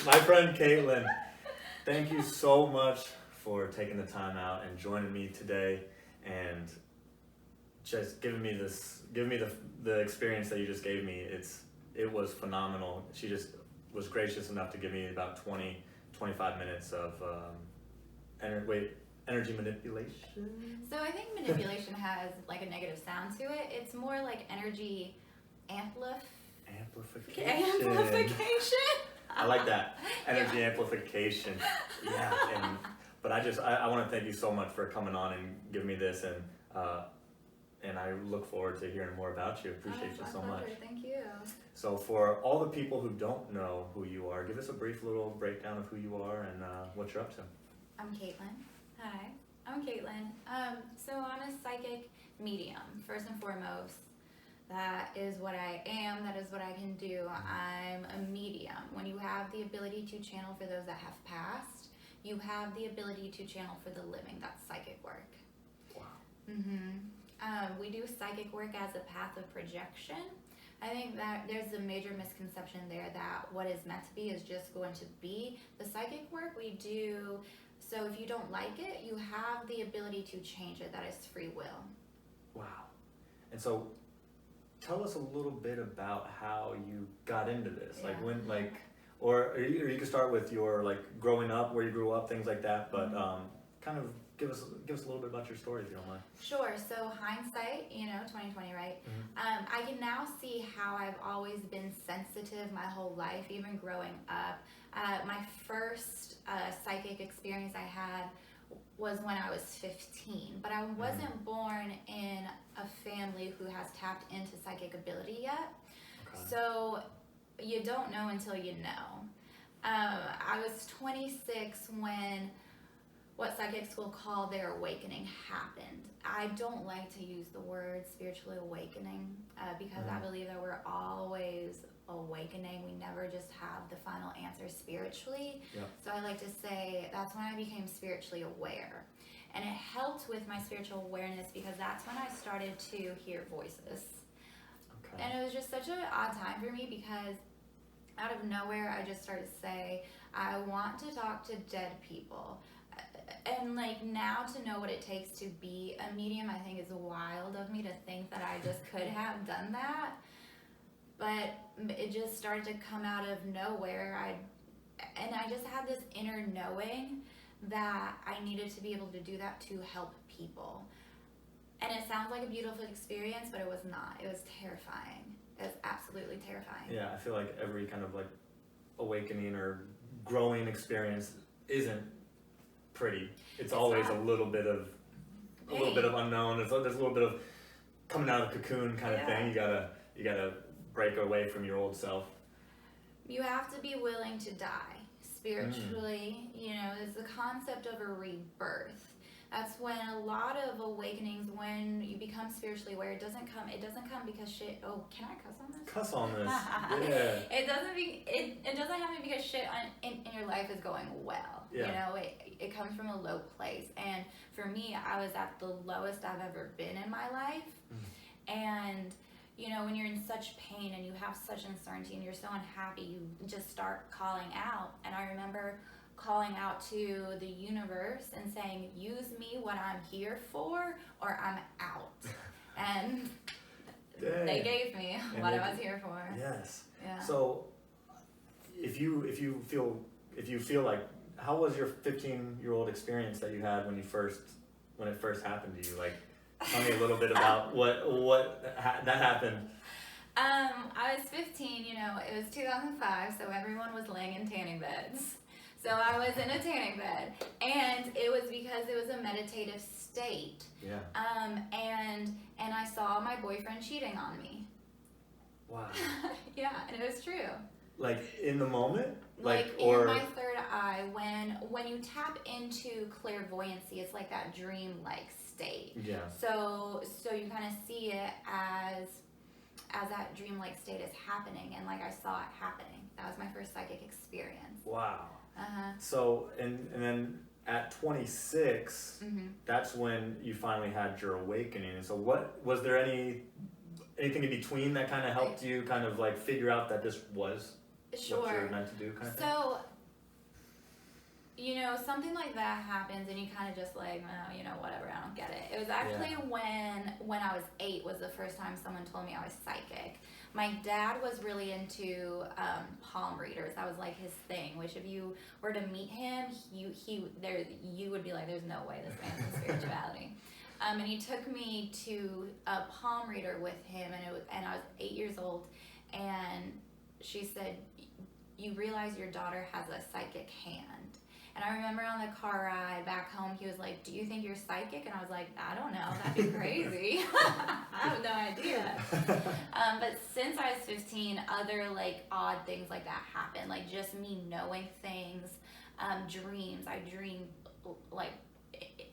My friend Katelyn, thank you so much for taking the time out and joining me today and just giving me the experience that you just gave me. It was phenomenal. She just was gracious enough to give me about 25 minutes of energy manipulation. So I think manipulation has like a negative sound to it. It's more like energy amplification. I like that. Energy amplification. Yeah. But I want to thank you so much for coming on and giving me this, and I look forward to hearing more about you. Appreciate you so much. Thank you. So for all the people who don't know who you are, give us a brief little breakdown of who you are and what you're up to. I'm Katelyn. Hi, I'm Katelyn. So I'm a psychic medium, first and foremost. That is what I am, that is what I can do. I'm a medium. When you have the ability to channel for those that have passed, you have the ability to channel for the living. That's psychic work. Wow. We do psychic work as a path of projection. I think that there's a major misconception there that what is meant to be is just going to be. The psychic work we do, so if you don't like it, you have the ability to change it. That is free will. Wow. And so tell us a little bit about how you got into this. Yeah. Like when, or you can start with your growing up, where you grew up, things like that. But kind of give us a little bit about your story, if you don't mind. Sure. So hindsight, 2020, right? I can now see how I've always been sensitive my whole life, even growing up. My first psychic experience I had was when I was 15, but I wasn't born in a family who has tapped into psychic ability yet. Okay. So you don't know until you know. I was 26 when what psychic school called their awakening happened. I don't like to use the word spiritually awakening because I believe that we're always awakening. We never just have the final answer spiritually. Yeah. So I like to say that's when I became spiritually aware. And it helped with my spiritual awareness because that's when I started to hear voices. Okay. And it was just such an odd time for me because out of nowhere I just started to say, I want to talk to dead people. And now to know what it takes to be a medium, I think is wild of me to think that I just could have done that. But it just started to come out of nowhere. I just had this inner knowing that I needed to be able to do that to help people. And it sounds like a beautiful experience, but it was not. It was terrifying. It was absolutely terrifying. Yeah, I feel like every kind of awakening or growing experience isn't pretty. It's always not. a little bit of unknown. There's a little bit of coming out of the cocoon kind of thing. You gotta break away from your old self. You have to be willing to die spiritually. There's the concept of a rebirth. That's when a lot of awakenings, when you become spiritually aware, it doesn't come because shit. Oh, can I cuss on this? Cuss on this. Yeah. It doesn't happen because shit in your life is going well. Yeah. It comes from a low place. And for me, I was at the lowest I've ever been in my life. And when you're in such pain and you have such uncertainty and you're so unhappy, you just start calling out. And I remember calling out to the universe and saying, use me what I'm here for or I'm out. And they gave me what I was here for. Yes. Yeah. So if you feel like, how was your 15-year-old experience that you had when it first happened to you? Tell me a little bit about that happened. I was 15, it was 2005, so everyone was laying in tanning beds. So I was in a tanning bed, and it was because it was a meditative state. Yeah. And I saw my boyfriend cheating on me. Wow. Yeah, and it was true. In the moment? In my third eye, when you tap into clairvoyancy, it's like that dream-like state. Yeah. So you kind of see it as that dream-like state is happening, and I saw it happening. That was my first psychic experience. Wow. So and then at 26, that's when you finally had your awakening. And so what was there anything in between that kind of helped you kind of figure out that this was Sure. what you're meant to do, kind of thing? So, you know, something like that happens and you kind of just like, oh, you know, whatever, I don't get it. It was actually when I was 8 was the first time someone told me I was psychic. My dad was really into palm readers. That was like his thing, which if you were to meet him, you would be like, there's no way this man's in spirituality. And he took me to a palm reader with him, and I was 8 years old, and she said, you realize your daughter has a psychic hand. And I remember on the car ride back home, he was like, do you think you're psychic? And I was like, I don't know, that'd be crazy. I have no idea. But since I was 15, other like odd things like that happened. Like just me knowing things, dreams. I dream like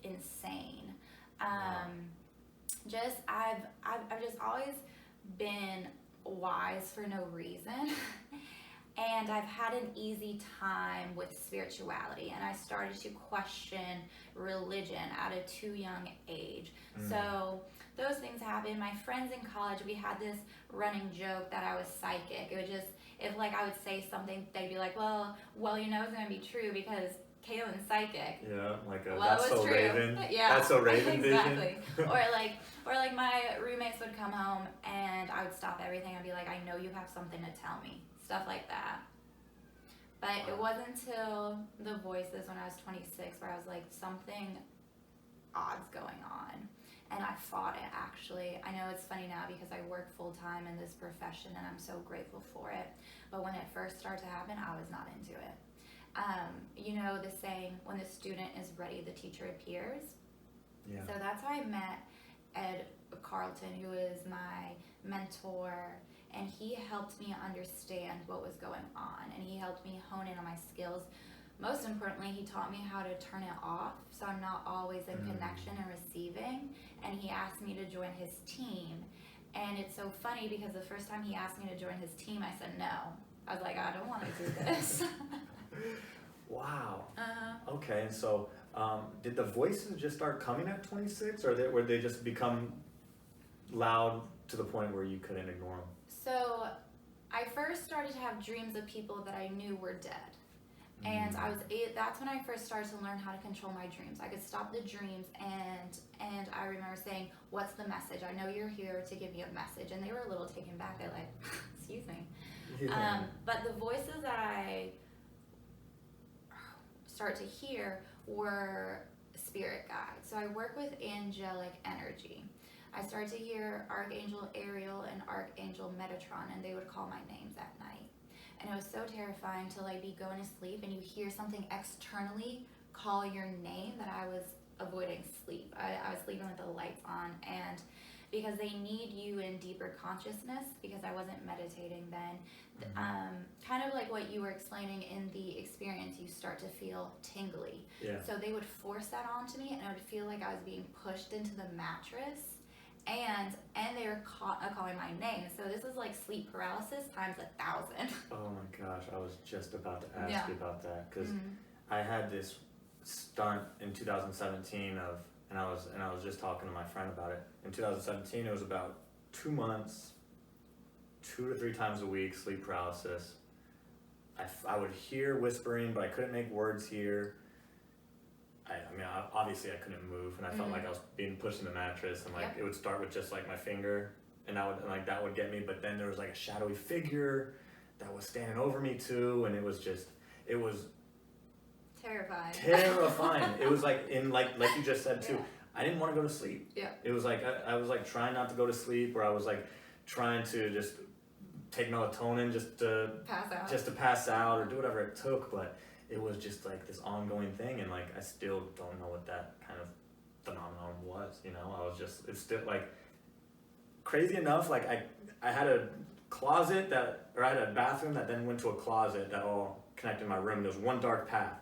insane. Just I've just always been wise for no reason. And I've had an easy time with spirituality, and I started to question religion at a too young age. So those things happened. My friends in college, we had this running joke that I was psychic. It would just, if like I would say something, they'd be like, well, you know it's gonna be true because Katelyn's psychic. Yeah, like well, that's so true. Raven. Yeah, that's so Raven exactly. vision. or like my roommates would come home and I would stop everything. I'd be like, I know you have something to tell me. Stuff like that. But it wasn't until the voices when I was 26 where I was like, something odd's going on. And I fought it, actually. I know it's funny now because I work full time in this profession and I'm so grateful for it. But when it first started to happen, I was not into it. You know the saying, when the student is ready, the teacher appears. Yeah. So that's how I met Ed Carlton, who is my mentor, and he helped me understand what was going on, and he helped me hone in on my skills. Most importantly, he taught me how to turn it off, so I'm not always in connection and receiving, and he asked me to join his team. And it's so funny because the first time he asked me to join his team, I said no. I was like, I don't want to do this. Wow. Okay, and so did the voices just start coming at 26, or were they just become loud to the point where you couldn't ignore them? So I first started to have dreams of people that I knew were dead. And I was 8, that's when I first started to learn how to control my dreams. I could stop the dreams, and I remember saying, what's the message? I know you're here to give me a message. And they were a little taken back. They're like, excuse me. Yeah. But the voices that I start to hear were spirit guides. So I work with angelic energy. I started to hear Archangel Ariel and Archangel Metatron, and they would call my names at night. And it was so terrifying to like be going to sleep and you hear something externally call your name that I was avoiding sleep. I was sleeping with the lights on, and because they need you in deeper consciousness, because I wasn't meditating then. Kind of like what you were explaining in the experience, you start to feel tingly. Yeah. So they would force that onto me, and I would feel like I was being pushed into the mattress. And they were calling my name. So this was like sleep paralysis times 1,000. Oh my gosh, I was just about to ask you about that, because I had this stunt in 2017 and I was just talking to my friend about it. In 2017, it was about 2 months, 2 to 3 times a week, sleep paralysis. I would hear whispering, but I couldn't make words hear. I mean, obviously I couldn't move, and I felt like I was being pushed in the mattress, and like it would start with just like my finger, and that would get me. But then there was like a shadowy figure that was standing over me too, and it was terrifying. It was like like you just said too. I didn't want to go to sleep. Yeah. It was like I was like trying not to go to sleep, or I was like trying to just take melatonin just to pass out or do whatever it took, but it was just like this ongoing thing, and like I still don't know what that kind of phenomenon was, you know. It's still like crazy enough, like I had a closet I had a bathroom that then went to a closet that all connected my room. There was one dark path.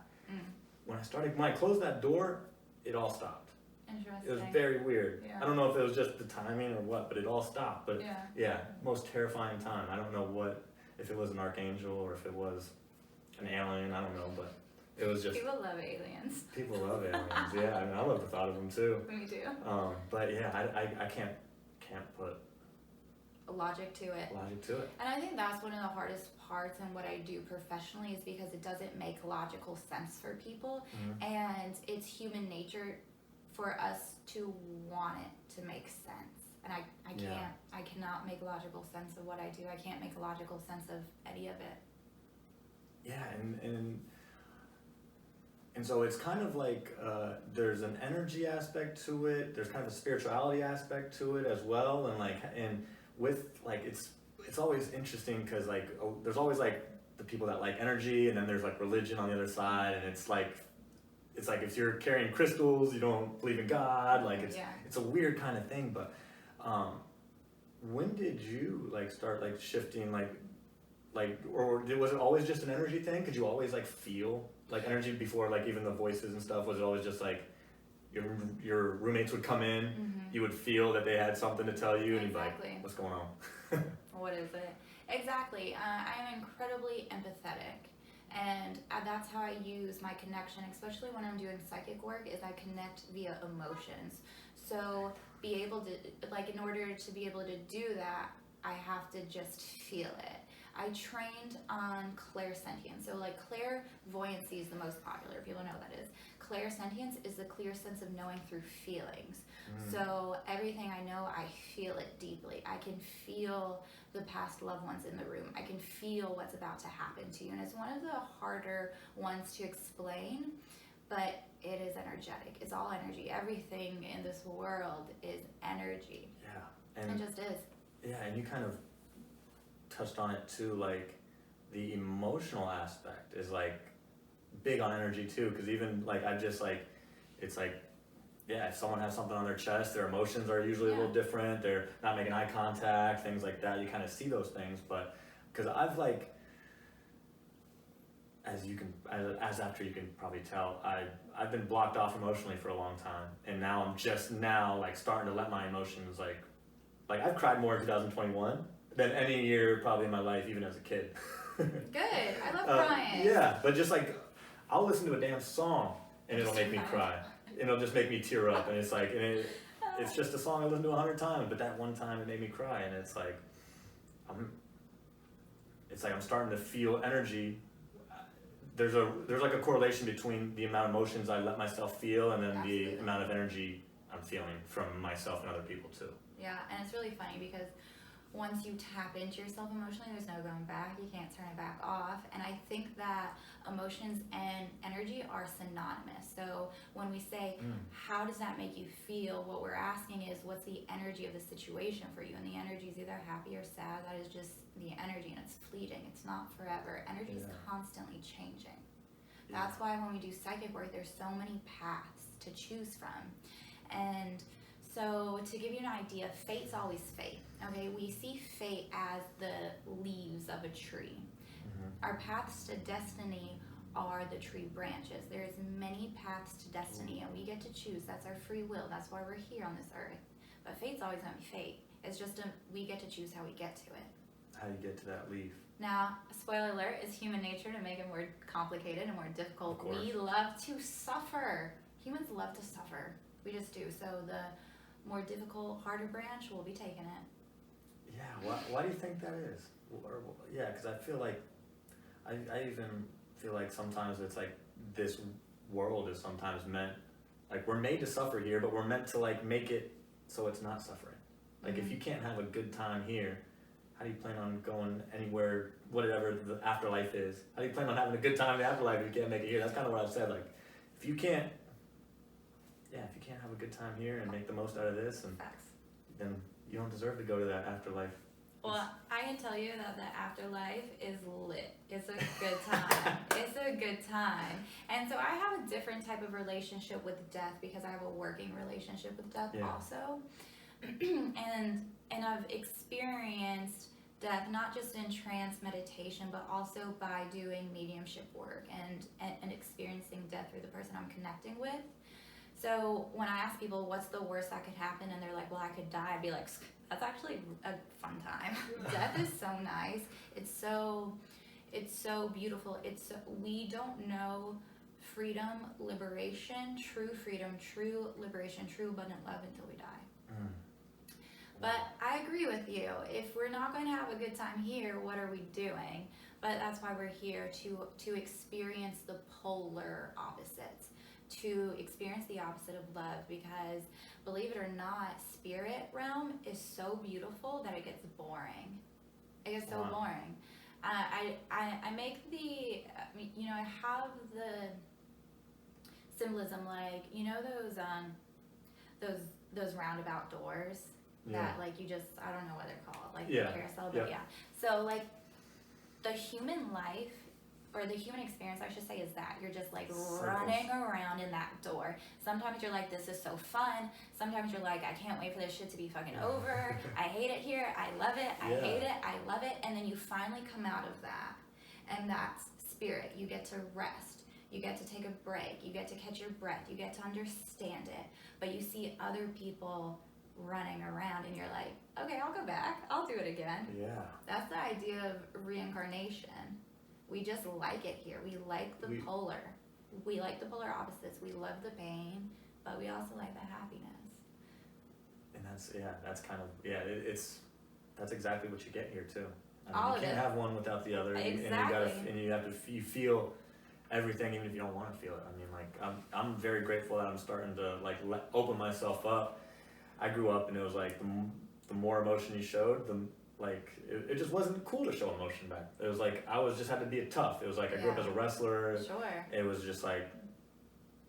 When I closed that door, it all stopped. Interesting. It was very weird. Yeah. I don't know if it was just the timing or what, but it all stopped. But yeah, most terrifying time. I don't know if it was an archangel or if it was an alien, I don't know, but it was just... People love aliens. People love aliens, yeah. I mean, I love the thought of them too. Me too. But yeah, I can't put logic to it. Logic to it. And I think that's one of the hardest parts in what I do professionally is because it doesn't make logical sense for people. And it's human nature for us to want it to make sense. And I can't. I cannot make logical sense of what I do. I can't make a logical sense of any of it. Yeah, and so it's kind of like there's an energy aspect to it. There's kind of a spirituality aspect to it as well, and with like it's always interesting because like there's always like the people that like energy, and then there's like religion on the other side, and it's like if you're carrying crystals, you don't believe in God. Like it's a weird kind of thing. But when did you like start like shifting or was it always just an energy thing? Could you always like feel like energy before like even the voices and stuff? Was it always just like your roommates would come in, you would feel that they had something to tell you, and you'd be like, what's going on? What is it? Exactly. I'm incredibly empathetic, and that's how I use my connection, especially when I'm doing psychic work, is I connect via emotions. So be able to, like, in order to be able to do that, I have to just feel it. I trained on clairsentience. So like clairvoyancy is the most popular. People know what that is. Clairsentience is the clear sense of knowing through feelings. So everything I know, I feel it deeply. I can feel the past loved ones in the room. I can feel what's about to happen to you. And it's one of the harder ones to explain, but it is energetic. It's all energy. Everything in this world is energy. Yeah. And it just is. Yeah, and you kind of touched on it too, like the emotional aspect is like big on energy too, because even like I just like, it's like, yeah, if someone has something on their chest, their emotions are usually a little different. They're not making eye contact, things like that. You kind of see those things, but because I've like, as after you can probably tell, I've been blocked off emotionally for a long time, and now I'm just now like starting to let my emotions like I've cried more in 2021 than any year probably in my life, even as a kid. Good. I love crying. Yeah, but just like I'll listen to a damn song and it'll make me cry. It'll just make me tear up, and it's like, it's just a song I listened to 100 times, but that one time it made me cry, and it's like I'm starting to feel energy. There's like a correlation between the amount of emotions I let myself feel and then the amount of energy I'm feeling from myself and other people too. Yeah, and it's really funny because once you tap into yourself emotionally, there's no going back. You can't turn it back off. And I think that emotions and energy are synonymous. So when we say, how does that make you feel? What we're asking is, what's the energy of the situation for you? And the energy is either happy or sad. That is just the energy, and it's fleeting. It's not forever. Energy is constantly changing. That's why when we do psychic work, there's so many paths to choose from. And so to give you an idea, fate's always fate. Okay, we see fate as the leaves of a tree. Our paths to destiny are the tree branches. There's many paths to destiny, and we get to choose. That's our free will. That's why we're here on this earth. But fate's always going to be fate. It's just we get to choose how we get to it. How do you get to that leaf? Now, spoiler alert, it's human nature to make it more complicated and more difficult. We love to suffer. Humans love to suffer. We just do. So the more difficult, harder branch, we'll be taking it. Yeah, why do you think that is? Yeah, because I feel like, I even feel like sometimes it's like this world is sometimes meant, like we're made to suffer here, but we're meant to like make it so it's not suffering. Like if you can't have a good time here, how do you plan on going anywhere, whatever the afterlife is? How do you plan on having a good time in the afterlife if you can't make it here? That's kind of what I've said, like if you can't have a good time here and make the most out of this, and then you don't deserve to go to that afterlife. Well, I can tell you that the afterlife is lit. It's a good time. It's a good time. And so I have a different type of relationship with death because I have a working relationship with death also. and I've experienced death not just in trance meditation, but also by doing mediumship work and experiencing death through the person I'm connecting with. So when I ask people what's the worst that could happen, and they're like, well, I could die, I'd be like, that's actually a fun time. Death is so nice. It's so beautiful. We don't know freedom, liberation, true freedom, true liberation, true abundant love until we die. But I agree with you. If we're not going to have a good time here, what are we doing? But that's why we're here to experience the polar opposites, to experience the opposite of love, because believe it or not, spirit realm is so beautiful that it gets boring. It gets so boring. I make the, I have the symbolism, like, those roundabout doors that like you just, I don't know what they're called, like the carousel, but So like the human life, or the human experience, I should say, is that you're just like running around in that door. Sometimes you're like, this is so fun. Sometimes you're like, I can't wait for this shit to be fucking over. I hate it here. I love it. I hate it. I love it. And then you finally come out of that. And that's spirit. You get to rest. You get to take a break. You get to catch your breath. You get to understand it. But you see other people running around and you're like, okay, I'll go back. I'll do it again. Yeah. That's the idea of reincarnation. We just like it here. We like the polar. We like the polar opposites. We love the pain, but we also like the happiness. And that's kind of, that's exactly what you get here too. All you can't have one without the other. Exactly. And you feel everything even if you don't want to feel it. I mean, like, I'm very grateful that I'm starting to like open myself up. I grew up and it was like the more emotion you showed, it just wasn't cool to show emotion back. It was like I was just had to be tough. It was like I grew up as a wrestler. Sure. It was just like,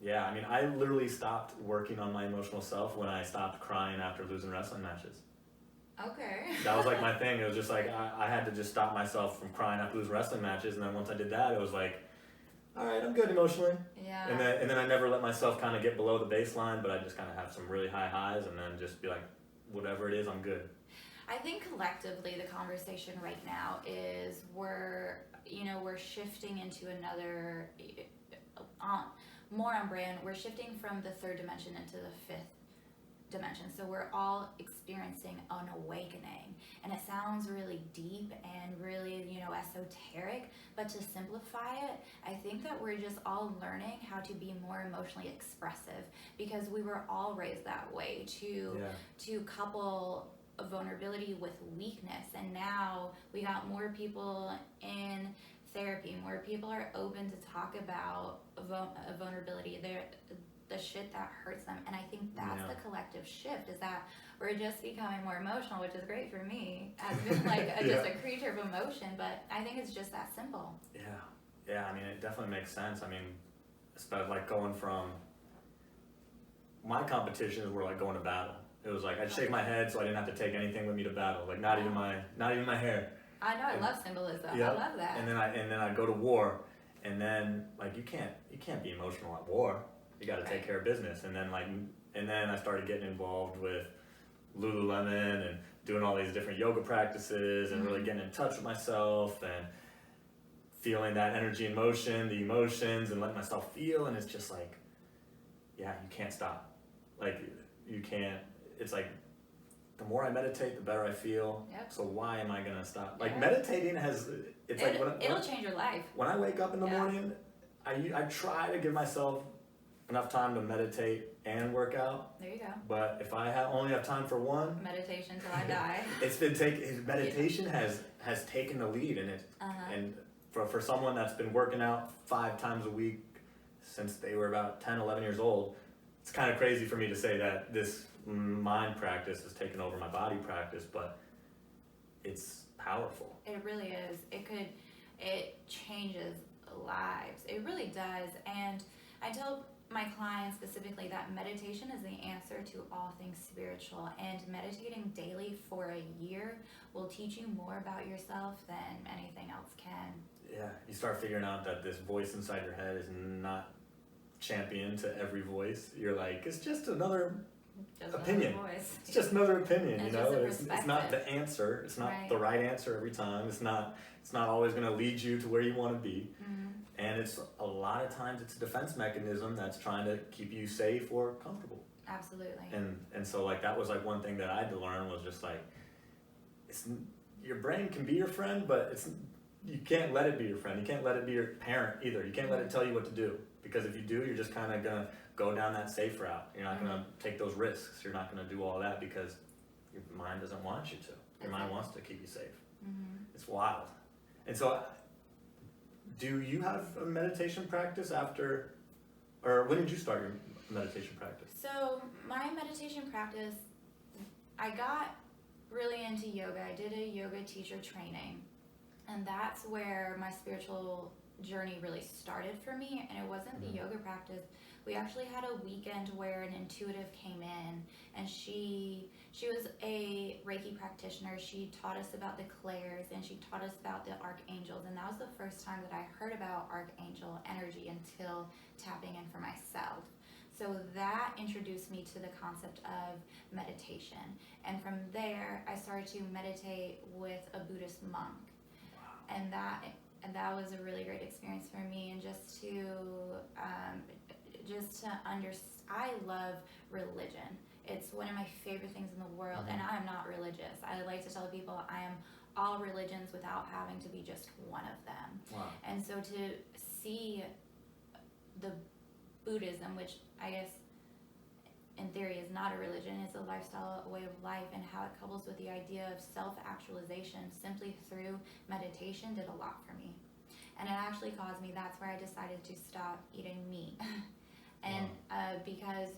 I mean, I literally stopped working on my emotional self when I stopped crying after losing wrestling matches. Okay. That was like my thing. It was just like I had to just stop myself from crying after losing wrestling matches, and then once I did that, it was like, all right, I'm good emotionally. Yeah. And then I never let myself kind of get below the baseline, but I just kind of have some really high highs, and then just be like, whatever it is, I'm good. I think collectively the conversation right now is we're shifting into another, more on brand, we're shifting from the third dimension into the fifth dimension. So we're all experiencing an awakening. And it sounds really deep and really, esoteric, but to simplify it, I think that we're just all learning how to be more emotionally expressive, because we were all raised that way to couple vulnerability with weakness, and now we got more people in therapy, more people are open to talk about vulnerability, the shit that hurts them. And I think that's the collective shift, is that we're just becoming more emotional, which is great for me as being like just a creature of emotion, but I think it's just that simple. I mean, it definitely makes sense. I mean, especially like going from my competitions were like going to battle. It was like I'd shake my head so I didn't have to take anything with me to battle. Like not even my hair. I know, I love symbolism. I love that. And then I'd go to war, and then like you can't be emotional at war. You got to take care of business. And then I started getting involved with Lululemon and doing all these different yoga practices and really getting in touch with myself and feeling that energy and motion, the emotions, and letting myself feel. And it's just like, you can't stop. Like you can't. It's like the more I meditate, the better I feel. Yep. So why am I gonna stop? Like meditating it'll change your life. When I wake up in the morning, I try to give myself enough time to meditate and work out. There you go. But if I only have time for one, meditation till I die. Meditation has taken the lead in it. And for someone that's been working out 5 times a week since they were about 10, 11 years old, it's kind of crazy for me to say that this mind practice has taken over my body practice, but it's powerful. It really is. It changes lives. It really does. And I tell my clients specifically that meditation is the answer to all things spiritual, and meditating daily for a year will teach you more about yourself than anything else can. Yeah, you start figuring out that this voice inside your head is not champion to every voice. You're like, it's just another opinion. It's just another opinion, it's not the answer. It's not the right answer every time. It's not always going to lead you to where you want to be. And it's a lot of times it's a defense mechanism that's trying to keep you safe or comfortable. Absolutely. And so like that was like one thing that I had to learn, was just like, your brain can be your friend, but you can't let it be your friend. You can't let it be your parent either. You can't let it tell you what to do, because if you do, you're just kind of gonna go down that safe route. You're not gonna take those risks. You're not gonna do all that, because your mind doesn't want you to. Your mind wants to keep you safe. Mm-hmm. It's wild. And so, do you have a meditation practice after, or when did you start your meditation practice? So my meditation practice, I got really into yoga. I did a yoga teacher training, and that's where my spiritual journey really started for me. And it wasn't the yoga practice. We actually had a weekend where an intuitive came in, and she was a Reiki practitioner. She taught us about the clairs, and she taught us about the archangels, and that was the first time that I heard about archangel energy until tapping in for myself. So that introduced me to the concept of meditation, and from there I started to meditate with a Buddhist monk. Wow. And that was a really great experience for me, and just to I love religion. It's one of my favorite things in the world, and I am not religious. I like to tell people I am all religions without having to be just one of them. Wow. And so to see the Buddhism, which I guess in theory is not a religion, it's a lifestyle, a way of life, and how it couples with the idea of self-actualization simply through meditation did a lot for me. And it actually caused me, that's where I decided to stop eating meat. And because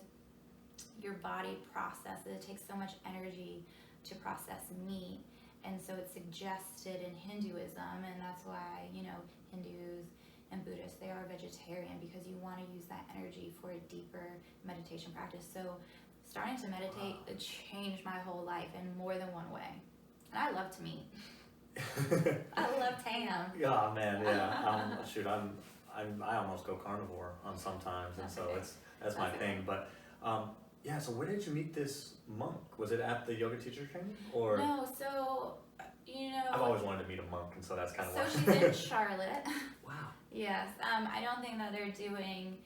your body processes, it takes so much energy to process meat, and so it's suggested in Hinduism, and that's why, Hindus and Buddhists, they are vegetarian, because you want to use that energy for a deeper meditation practice. So starting to meditate, it changed my whole life in more than one way. And I love to meat. I love ham. Yeah, man, yeah. Shoot, I almost go carnivore on sometimes, and so that's my thing. But yeah, so where did you meet this monk? Was it at the yoga teacher training, or? No, so I've always wanted to meet a monk, and so that's kind of why. So she's in Charlotte. Wow. Yes, I don't think that they're doing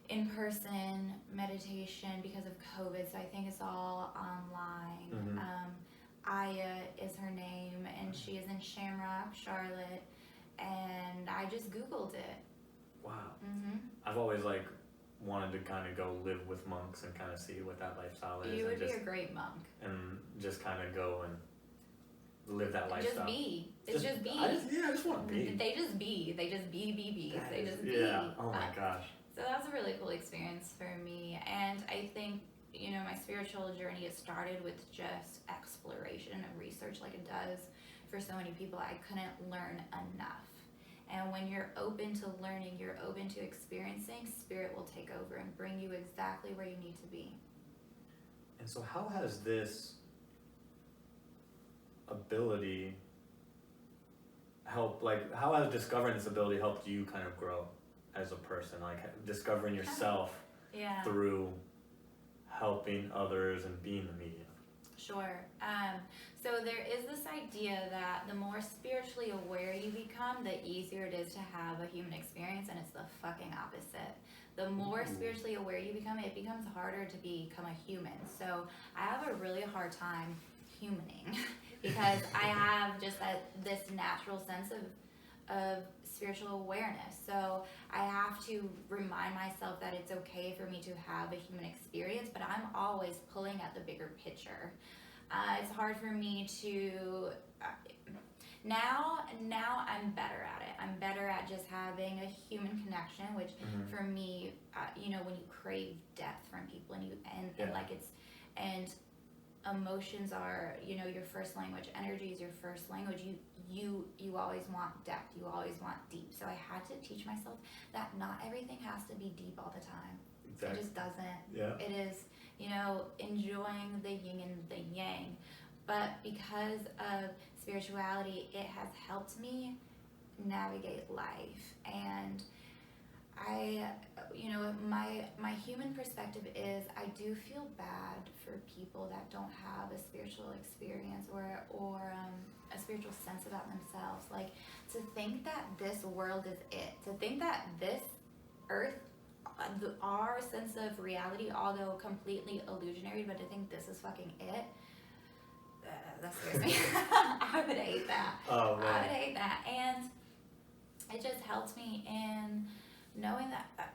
in-person meditation because of COVID, so I think it's all online. Mm-hmm. Aya is her name, and she is in Shamrock, Charlotte, and I just Googled it. Wow. Mm-hmm. I've always wanted to kind of go live with monks and kind of see what that lifestyle is. You would be a great monk. And just kind of go and live that lifestyle. Just be. It's just be. I just want to be. They just be. They just be. They just be. Yeah. Oh my gosh. So that was a really cool experience for me, and I think my spiritual journey, it started with just exploration and research, like it does for so many people. I couldn't learn enough. And when you're open to learning, you're open to experiencing, spirit will take over and bring you exactly where you need to be. And so how has this ability helped, how has discovering this ability helped you kind of grow as a person? Discovering yourself through helping others and being the medium. Sure. So there is this idea that the more spiritually aware you become, the easier it is to have a human experience, and it's the fucking opposite. The more spiritually aware you become, it becomes harder to become a human. So I have a really hard time humaning because I have just this natural sense of spiritual awareness. So I have to remind myself that it's okay for me to have a human experience, but I'm always pulling at the bigger picture. It's hard for me to, now I'm better at it. I'm better at just having a human connection, which for me, when you crave depth from people and emotions are, your first language, energy is your first language, you always want depth, you always want deep. So I had to teach myself that not everything has to be deep all the time. Exactly. It just doesn't. Yeah. It is, enjoying the yin and the yang. But because of spirituality, it has helped me navigate life. And my human perspective is I do feel bad for people that don't have a spiritual experience or a spiritual sense about themselves. Like, to think that this world is it, to think that this earth, our sense of reality, although completely illusionary, but to think this is fucking it, that scares me. I would hate that. Oh, man. I would hate that. And it just helped me in knowing that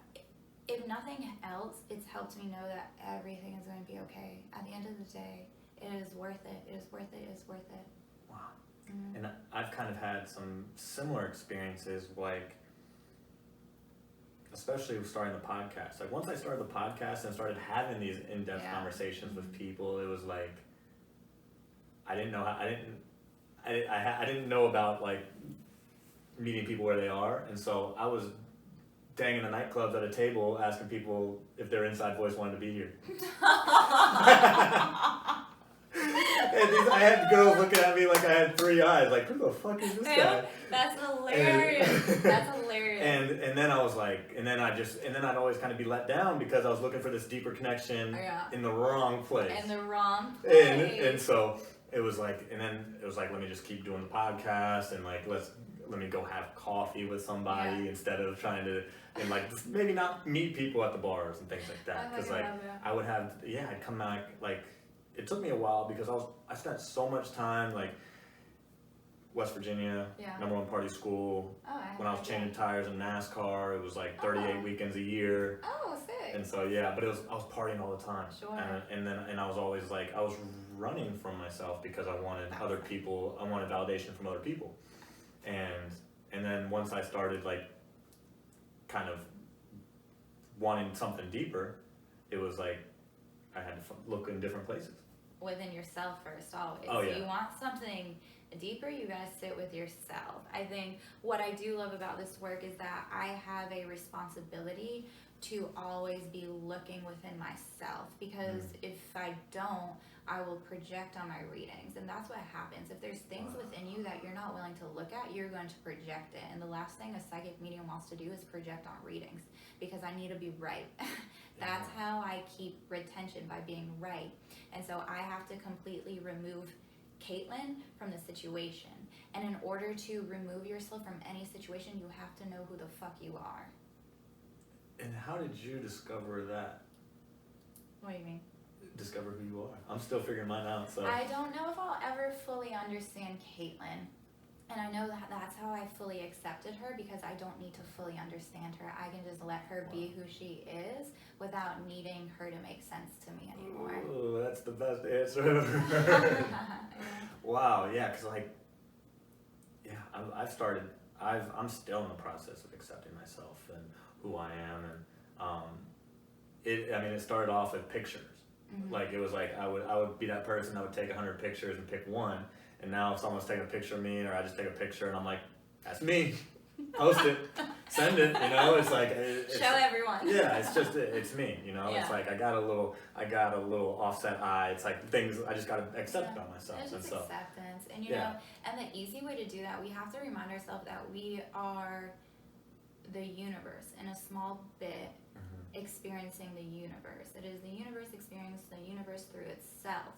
if nothing else, it's helped me know that everything is going to be okay. At the end of the day, it is worth it. It is worth it. It is worth it. Wow. And I've kind of had some similar experiences, like, especially with starting the podcast. Like, once I started the podcast and started having these in-depth conversations with people, it was like, I didn't know about, like, meeting people where they are. And so I was danging the nightclubs at a table asking people if their inside voice wanted to be here. And I had girls looking at me like I had 3 eyes, like, who the fuck is this guy? That's hilarious. That's hilarious. And then I was like, and then I'd always kind of be let down because I was looking for this deeper connection in the wrong place. In the wrong place. And so it was like, let me just keep doing the podcast, and like, let me go have coffee with somebody instead of trying to, and like, maybe not meet people at the bars and things like that. Because I would have, I'd come back, like, it took me a while because I spent so much time, like, West Virginia, #1 party school. When I was changing tires in NASCAR, it was like 38 weekends a year. Oh, sick. And so but I was partying all the time. Sure. And I was always like, I was running from myself because I wanted validation from other people. And then once I started, like, kind of wanting something deeper, it was like I had to look in different places. Within yourself first, always. Oh, yeah. You want something deeper, you gotta sit with yourself. I think what I do love about this work is that I have a responsibility to always be looking within myself, because if I don't, I will project on my readings, and that's what happens. If there's things within you that you're not willing to look at, you're going to project it, and the last thing a psychic medium wants to do is project on readings, because I need to be right. That's how I keep retention, by being right. And so I have to completely remove Katelyn from the situation, and in order to remove yourself from any situation, you have to know who the fuck you are. And how did you discover that? What do you mean? Discover who you are. I'm still figuring mine out. So I don't know if I'll ever fully understand Katelyn, and I know that that's how I fully accepted her, because I don't need to fully understand her. I can just let her be who she is without needing her to make sense to me anymore. Ooh, that's the best answer I've ever heard. Wow, yeah, because like, I'm still in the process of accepting myself and who I am, and it started off with pictures. Like, it was like I would be that person that would take 100 pictures and pick one, and now if someone's taking a picture of me, or I just take a picture and I'm like, that's me, post it, send it, it's like show everyone. It's me, it's like I got a little offset eye. It's like things I just gotta accept about myself. It's just acceptance, and and the easy way to do that, we have to remind ourselves that we are the universe in a small bit, experiencing the universe. It is the universe experiencing the universe through itself.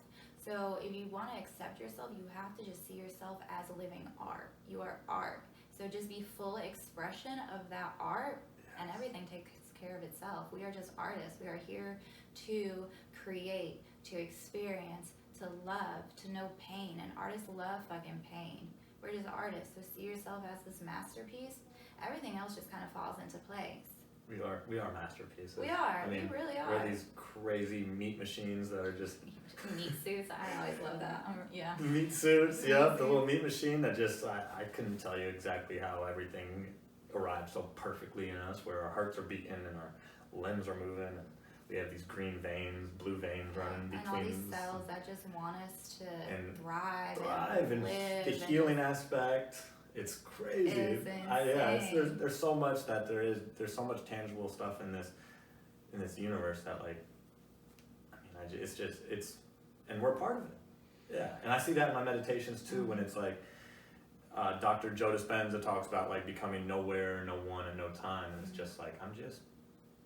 So if you want to accept yourself, you have to just see yourself as a living art. You are art. So just be full expression of that art, and everything takes care of itself. We are just artists. We are here to create, to experience, to love, to know pain. And artists love fucking pain. We're just artists. So see yourself as this masterpiece. Everything else just kind of falls into place. We are masterpieces. We are. I mean, we really are. We're these crazy meat machines that are just meat suits. I always love that. Meat suits. The little meat machine that just I couldn't tell you exactly how everything arrived so perfectly in us, where our hearts are beating and our limbs are moving, and we have these green veins, blue veins running between. And all these cells that just want us to thrive and live. The healing aspect. It's crazy. It's insane. There's so much that there's so much tangible stuff in this universe that, like, I mean, it's and we're part of it. Yeah, and I see that in my meditations too, when it's like Dr. Joe Dispenza talks about, like, becoming nowhere, no one, and no time, and it's just like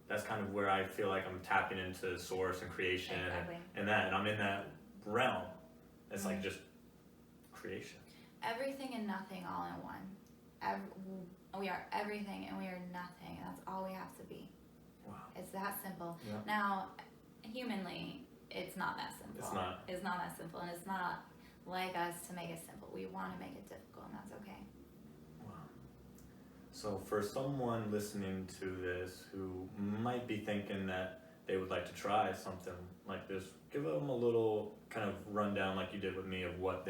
that's kind of where I feel like I'm tapping into source and creation and I'm in that realm. It's like just creation. Everything and nothing all in one. We are everything and we are nothing. That's all we have to be. Wow. It's that simple. Yeah. Now, humanly, it's not that simple. It's not that simple, and it's not like us to make it simple. We want to make it difficult, and that's okay. Wow. So for someone listening to this who might be thinking that they would like to try something like this, give them a little kind of rundown like you did with me of what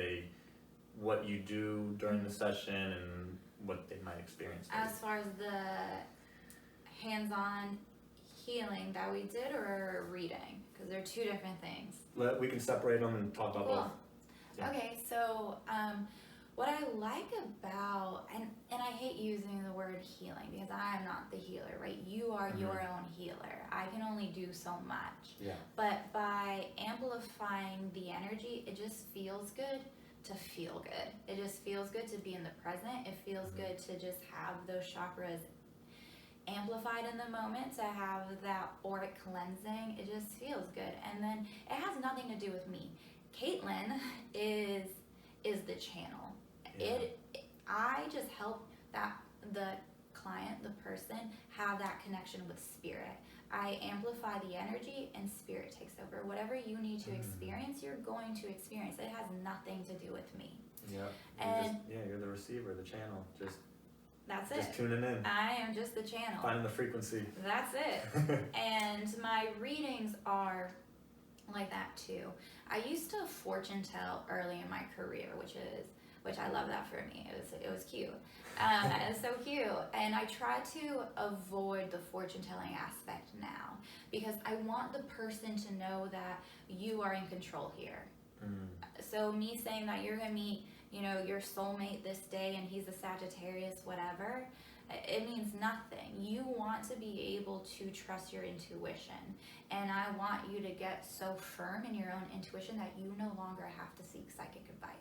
you do during the session and what they might experience. As far as the hands-on healing that we did, or reading, because they're two different things. We can separate them and talk about both. Yeah. Okay, so what I like about, and I hate using the word healing because I am not the healer, right? You are your own healer. I can only do so much. Yeah. But by amplifying the energy, it just feels good to feel good. It just feels good to be in the present. It feels good to just have those chakras amplified in the moment, to have that auric cleansing. It just feels good. And then it has nothing to do with me. Katelyn is the channel. Yeah. I just help the client, the person, have that connection with spirit. I amplify the energy and spirit takes over. Whatever you need to experience, you're going to experience. It has nothing to do with me. Yeah. You're the receiver, the channel. That's it. Just tuning in. I am just the channel. Finding the frequency. That's it. And my readings are like that too. I used to fortune tell early in my career, which I love that for me. It was cute. It was so cute. And I try to avoid the fortune telling aspect now because I want the person to know that you are in control here. So me saying that you're gonna meet, your soulmate this day and he's a Sagittarius, whatever, it means nothing. You want to be able to trust your intuition. And I want you to get so firm in your own intuition that you no longer have to seek psychic advice.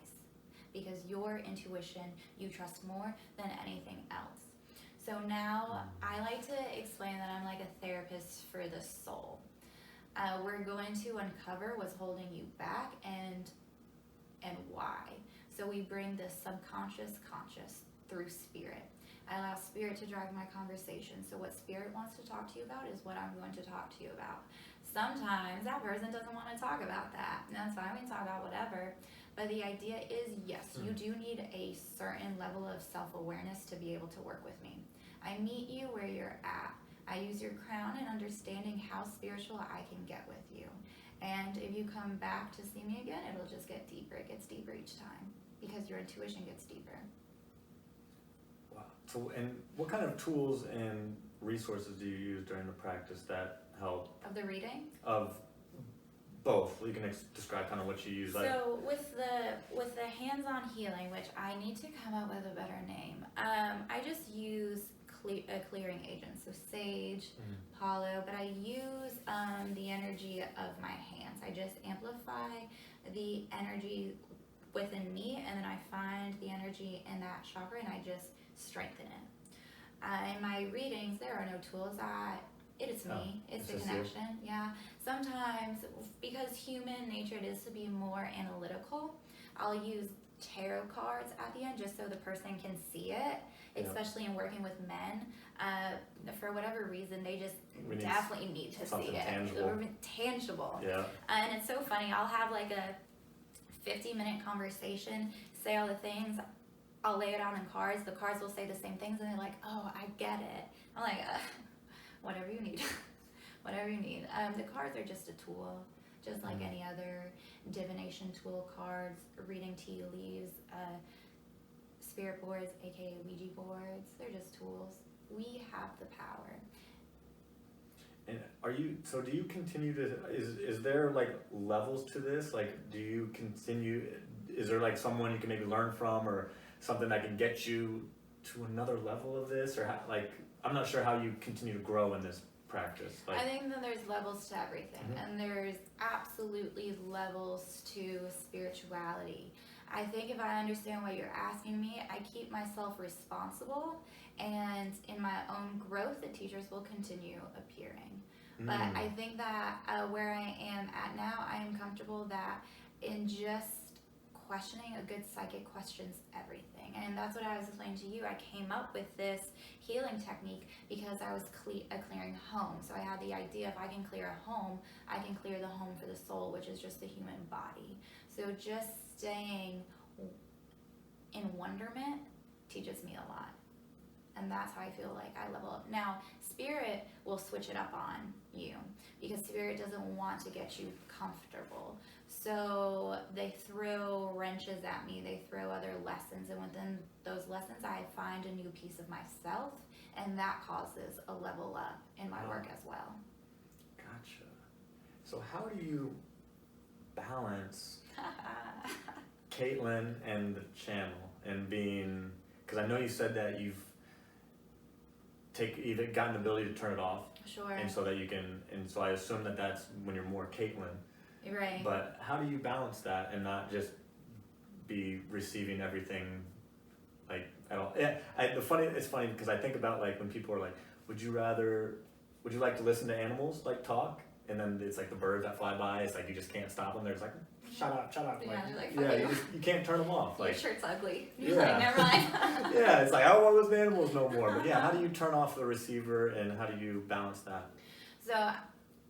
Because your intuition, you trust more than anything else. So now I like to explain that I'm like a therapist for the soul. We're going to uncover what's holding you back and why. So we bring the subconscious conscious through spirit. I allow spirit to drive my conversation. So what spirit wants to talk to you about is what I'm going to talk to you about. Sometimes that person doesn't want to talk about that. And that's fine, we can talk about whatever. But the idea is, yes, you do need a certain level of self-awareness to be able to work with me. I meet you where you're at. I use your crown and understanding how spiritual I can get with you. And if you come back to see me again, it'll just get deeper. It gets deeper each time because your intuition gets deeper. Wow. So, and what kind of tools and resources do you use during the practice that help? Of the reading? Of both. You can describe kind of what you use. So with the hands-on healing, which I need to come up with a better name, I just use a clearing agent, so sage, palo, but I use the energy of my hands. I just amplify the energy within me, and then I find the energy in that chakra and I just strengthen it. In my readings, there are no tools. It is me. It's the connection. Yeah. Sometimes, because human nature it is to be more analytical, I'll use tarot cards at the end just so the person can see it, especially in working with men. For whatever reason, they just definitely need to see it. Tangible. Yeah. And it's so funny. I'll have like a 50-minute conversation, say all the things. I'll lay it out in cards. The cards will say the same things, and they're like, "Oh, I get it." I'm like, whatever you need. Whatever you need. The cards are just a tool, just like any other divination tool. Cards, reading tea leaves, spirit boards, aka Ouija boards. They're just tools. We have the power. And do you continue to, is there like levels to this? Like, do you continue, is there like someone you can maybe learn from or something that can get you to another level of this? Or I'm not sure how you continue to grow in this practice. I think that there's levels to everything, and there's absolutely levels to spirituality. I think if I understand what you're asking me, I keep myself responsible, and in my own growth, the teachers will continue appearing. But I think that where I am at now, I am comfortable that in just questioning, a good psychic questions everything. And that's what I was explaining to you. I came up with this healing technique because I was clearing home. So I had the idea if I can clear a home, I can clear the home for the soul, which is just the human body. So just staying in wonderment teaches me a lot. And that's how I feel like I level up. Now, spirit will switch it up on you because spirit doesn't want to get you comfortable. So they throw wrenches at me, they throw other lessons, and within those lessons I find a new piece of myself, and that causes a level up in my work as well. Gotcha. So how do you balance Katelyn and the channel and being, because I know you said that you've gotten the ability to turn it off. Sure. And so that you can, and so I assume that that's when you're more Katelyn. Right. But how do you balance that and not just be receiving everything like at all? Yeah, it's funny because I think about like when people are like, would you like to listen to animals like talk? And then it's like the birds that fly by, it's like you just can't stop them. They're just like, shut up. Yeah, Like, they're like, you can't turn them off. Like, your shirt's ugly. Yeah. Like, never mind. Yeah, it's like, I don't want to listen to animals no more. But yeah, how do you turn off the receiver and how do you balance that? So,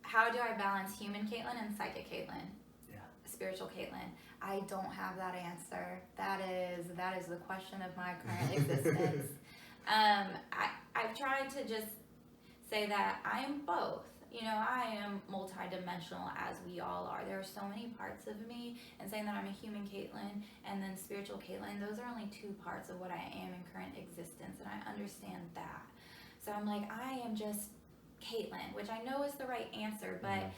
how do I balance human Katelyn and psychic Katelyn? Yeah. Spiritual Katelyn. I don't have that answer. That is the question of my current existence. I've tried to just say that I am both. You know, I am multidimensional as we all are. There are so many parts of me, and saying that I'm a human Katelyn and then spiritual Katelyn, those are only two parts of what I am in current existence, and I understand that. So I'm like, I am just Katelyn, which I know is the right answer, but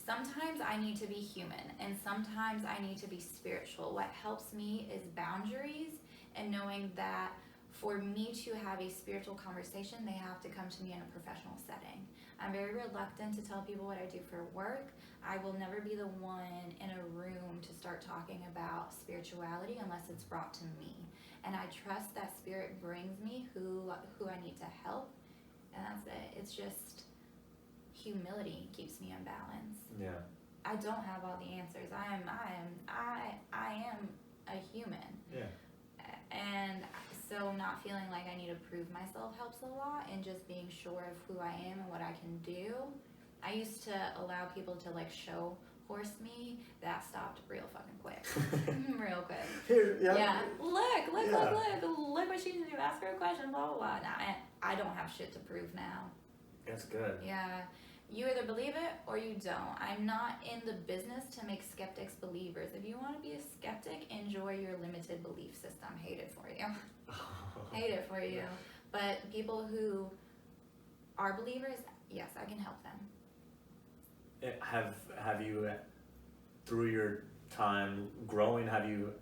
sometimes I need to be human, and sometimes I need to be spiritual. What helps me is boundaries and knowing that for me to have a spiritual conversation, they have to come to me in a professional setting. I'm very reluctant to tell people what I do for work. I will never be the one in a room to start talking about spirituality unless it's brought to me. And I trust that spirit brings me who I need to help, and that's it. It's just humility keeps me in balance. Yeah. I don't have all the answers. I am a human. Yeah. And so not feeling like I need to prove myself helps a lot, and just being sure of who I am and what I can do. I used to allow people to like show horse me. That stopped real fucking quick. Real quick. Here, yeah. Yeah. Look what she can do. Ask her a question, blah, blah, blah. Now, I don't have shit to prove now. That's good. Yeah. You either believe it or you don't. I'm not in the business to make skeptics believers. If you want to be a skeptic, enjoy your limited belief system. Hate it for you. Hate it for you. But people who are believers, yes, I can help them. Have you, through your time growing, have you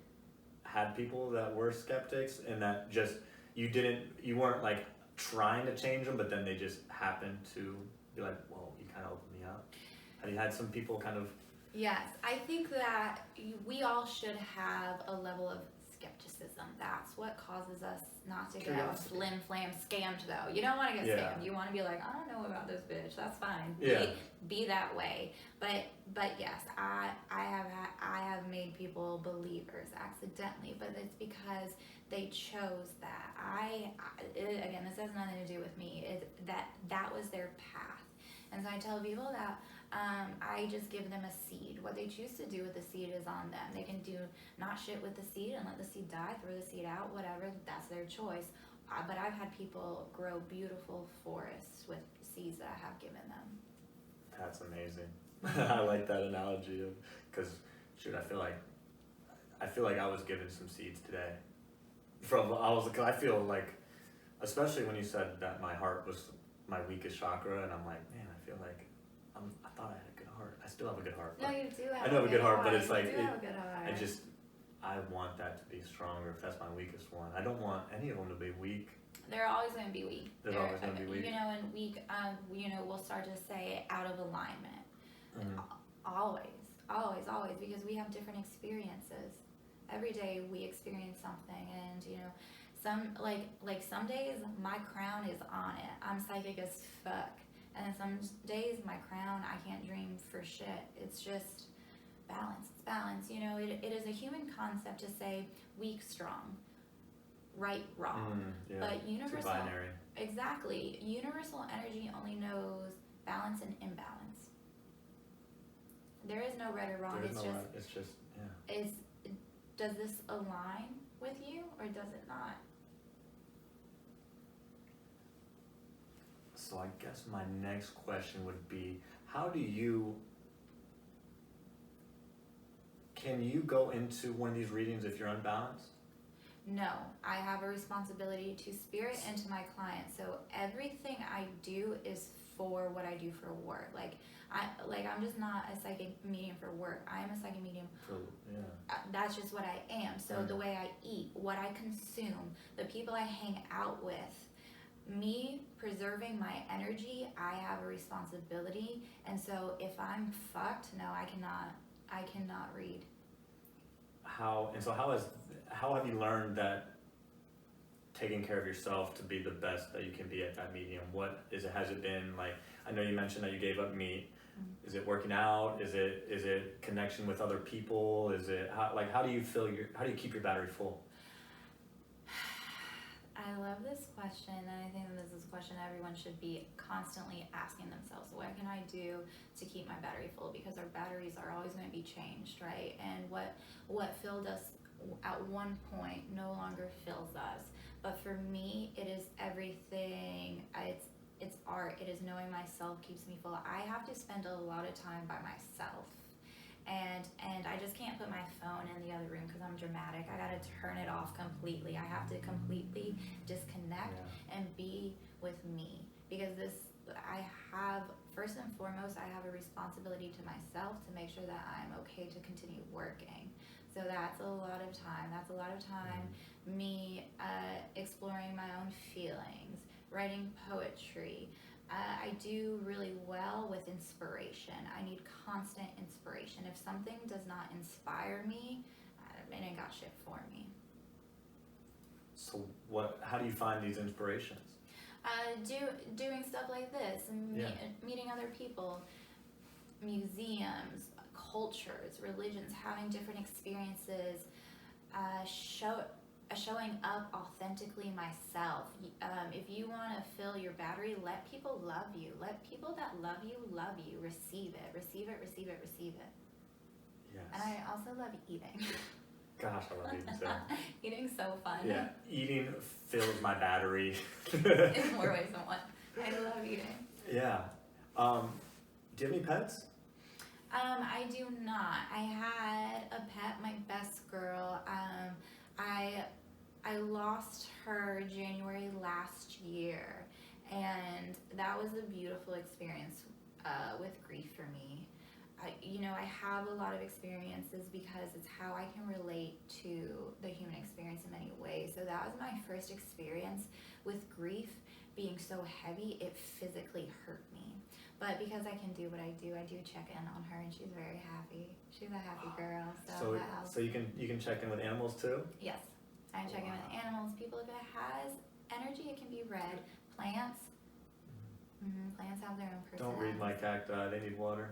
had people that were skeptics and that just you weren't like trying to change them, but then they just happened to be like, well, you kind of opened me up? Have you had some people kind of? Yes, I think that we all should have a level of skepticism. That's what causes us not to get flim flam scammed, though. You don't want to get scammed. You want to be like, I don't know about this bitch. That's fine. Yeah. Be that way. But yes, I have made people believers accidentally, but it's because they chose that. Again, this has nothing to do with me. That was their path. And so I tell people that I just give them a seed. What they choose to do with the seed is on them. They can do not shit with the seed and let the seed die, throw the seed out, whatever. That's their choice. But I've had people grow beautiful forests with seeds that I have given them. That's amazing. I like that analogy because shoot, I feel like I was given some seeds today. Cause I feel like, especially when you said that my heart was my weakest chakra, and I'm like, man, I feel like I thought I had a good heart. I still have a good heart. No, you do have. I know I have a good heart, but it's you like do have a good heart. I want that to be stronger. If that's my weakest one, I don't want any of them to be weak. They're always going to be weak. They're always going to be weak. You know, and weak. We'll start to say out of alignment. Mm-hmm. Always, because we have different experiences. Every day we experience something, and some days my crown is on it. I'm psychic as fuck. And then some days my crown, I can't dream for shit. It's just balance. It's balance. You know, it is a human concept to say weak, strong, right, wrong. But universal, it's a binary. Exactly. Universal energy only knows balance and imbalance. There is no right or wrong. It's just yeah. Does this align with you or does it not? So I guess my next question would be, can you go into one of these readings if you're unbalanced? No, I have a responsibility to spirit and to my clients. So everything I do is for what I do for work. I'm just not a psychic medium for work. I am a psychic medium. That's just what I am. So the way I eat, what I consume, the people I hang out with, me preserving my energy, I have a responsibility. And so if I'm fucked, no, I cannot read. How have you learned that taking care of yourself to be the best that you can be at that medium? What is it? Has it been like, I know you mentioned that you gave up meat. Is it working out? Is it connection with other people? Is it how do you keep your battery full? I love this question, and I think that this is a question everyone should be constantly asking themselves. What can I do to keep my battery full? Because our batteries are always going to be changed, right? And what filled us at one point no longer fills us. But for me, it is everything. It's art. It is knowing myself keeps me full. I have to spend a lot of time by myself. And I just can't put my phone in the other room because I'm dramatic. I gotta turn it off completely. I have to completely disconnect and be with me, because first and foremost, I have a responsibility to myself to make sure that I'm okay to continue working. So that's a lot of time. Me exploring my own feelings, writing poetry. I do really well with inspiration. I need constant inspiration. If something does not inspire me, it ain't got shit for me. So how do you find these inspirations? Doing stuff like this, meeting other people, museums, cultures, religions, having different experiences, showing up authentically myself. If you want to fill your battery, let people love you. Let people that love you. Receive it. Yes. And I also love eating. Gosh, I love eating too. Eating's so fun. Yeah, eating fills my battery. In more ways than one. I love eating. Yeah. Do you have any pets? I do not. I had a pet, my best girl. I lost her January last year, and that was a beautiful experience with grief for me. I have a lot of experiences because it's how I can relate to the human experience in many ways. So that was my first experience with grief being so heavy, it physically hurt me. But because I can do what I do check in on her, and she's very happy. She's a happy girl. So you can check in with animals too? Yes, I check in with animals. People, if it has energy, it can be read. Plants. Plants have their own personality. Don't read my cacti. They need water.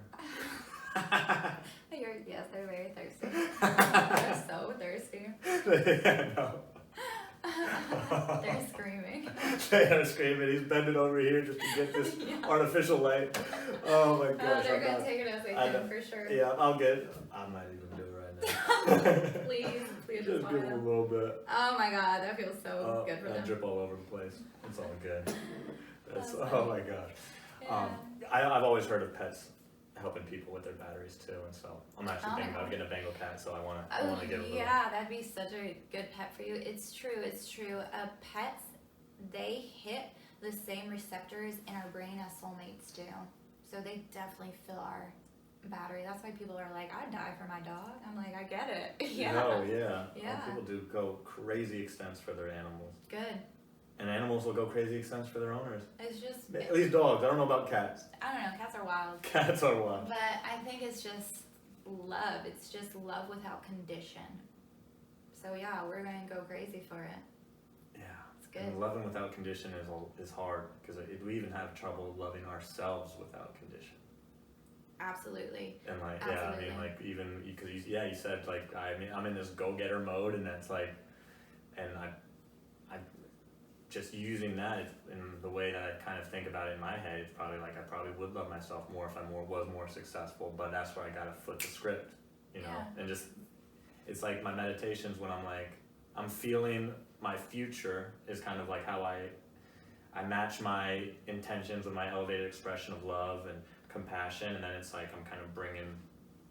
Yes, they're very thirsty. They're so thirsty. Yeah, no. They're screaming. They are screaming. He's bending over here just to get this artificial light. Oh my gosh. They're going to take it as they can, for sure. Yeah, I'll get. I might even do it right now. Please just give them a little bit. Oh my god, that feels so good for them. I drip all over the place. It's all good. That's oh my gosh. Yeah. I've always heard of pets helping people with their batteries too, and so I'm actually thinking about getting a Bengal cat, so I want to get a little. Yeah, that'd be such a good pet for you. It's true. Pets, they hit the same receptors in our brain as soulmates do, so they definitely fill our battery. That's why people are like, I'd die for my dog. I'm like, I get it. Yeah. No, yeah. Yeah. People do go crazy extents for their animals. Good. And animals will go crazy extents for their owners. It's just. At least dogs. I don't know about cats. I don't know. Cats are wild. Cats are wild. But I think it's just love. It's just love without condition. So yeah, we're going to go crazy for it. Yeah. It's good. And loving without condition is hard, because we even have trouble loving ourselves without condition. Absolutely. And Absolutely. even because you said I'm in this go-getter mode, and that's like, and I just using that in the way that I kind of think about it in my head, it's probably like I probably would love myself more if I was more successful, but that's where I gotta flip the script, and just, it's like my meditations when I'm feeling my future is kind of like how I match my intentions with my elevated expression of love and compassion, and then it's like I'm kind of bringing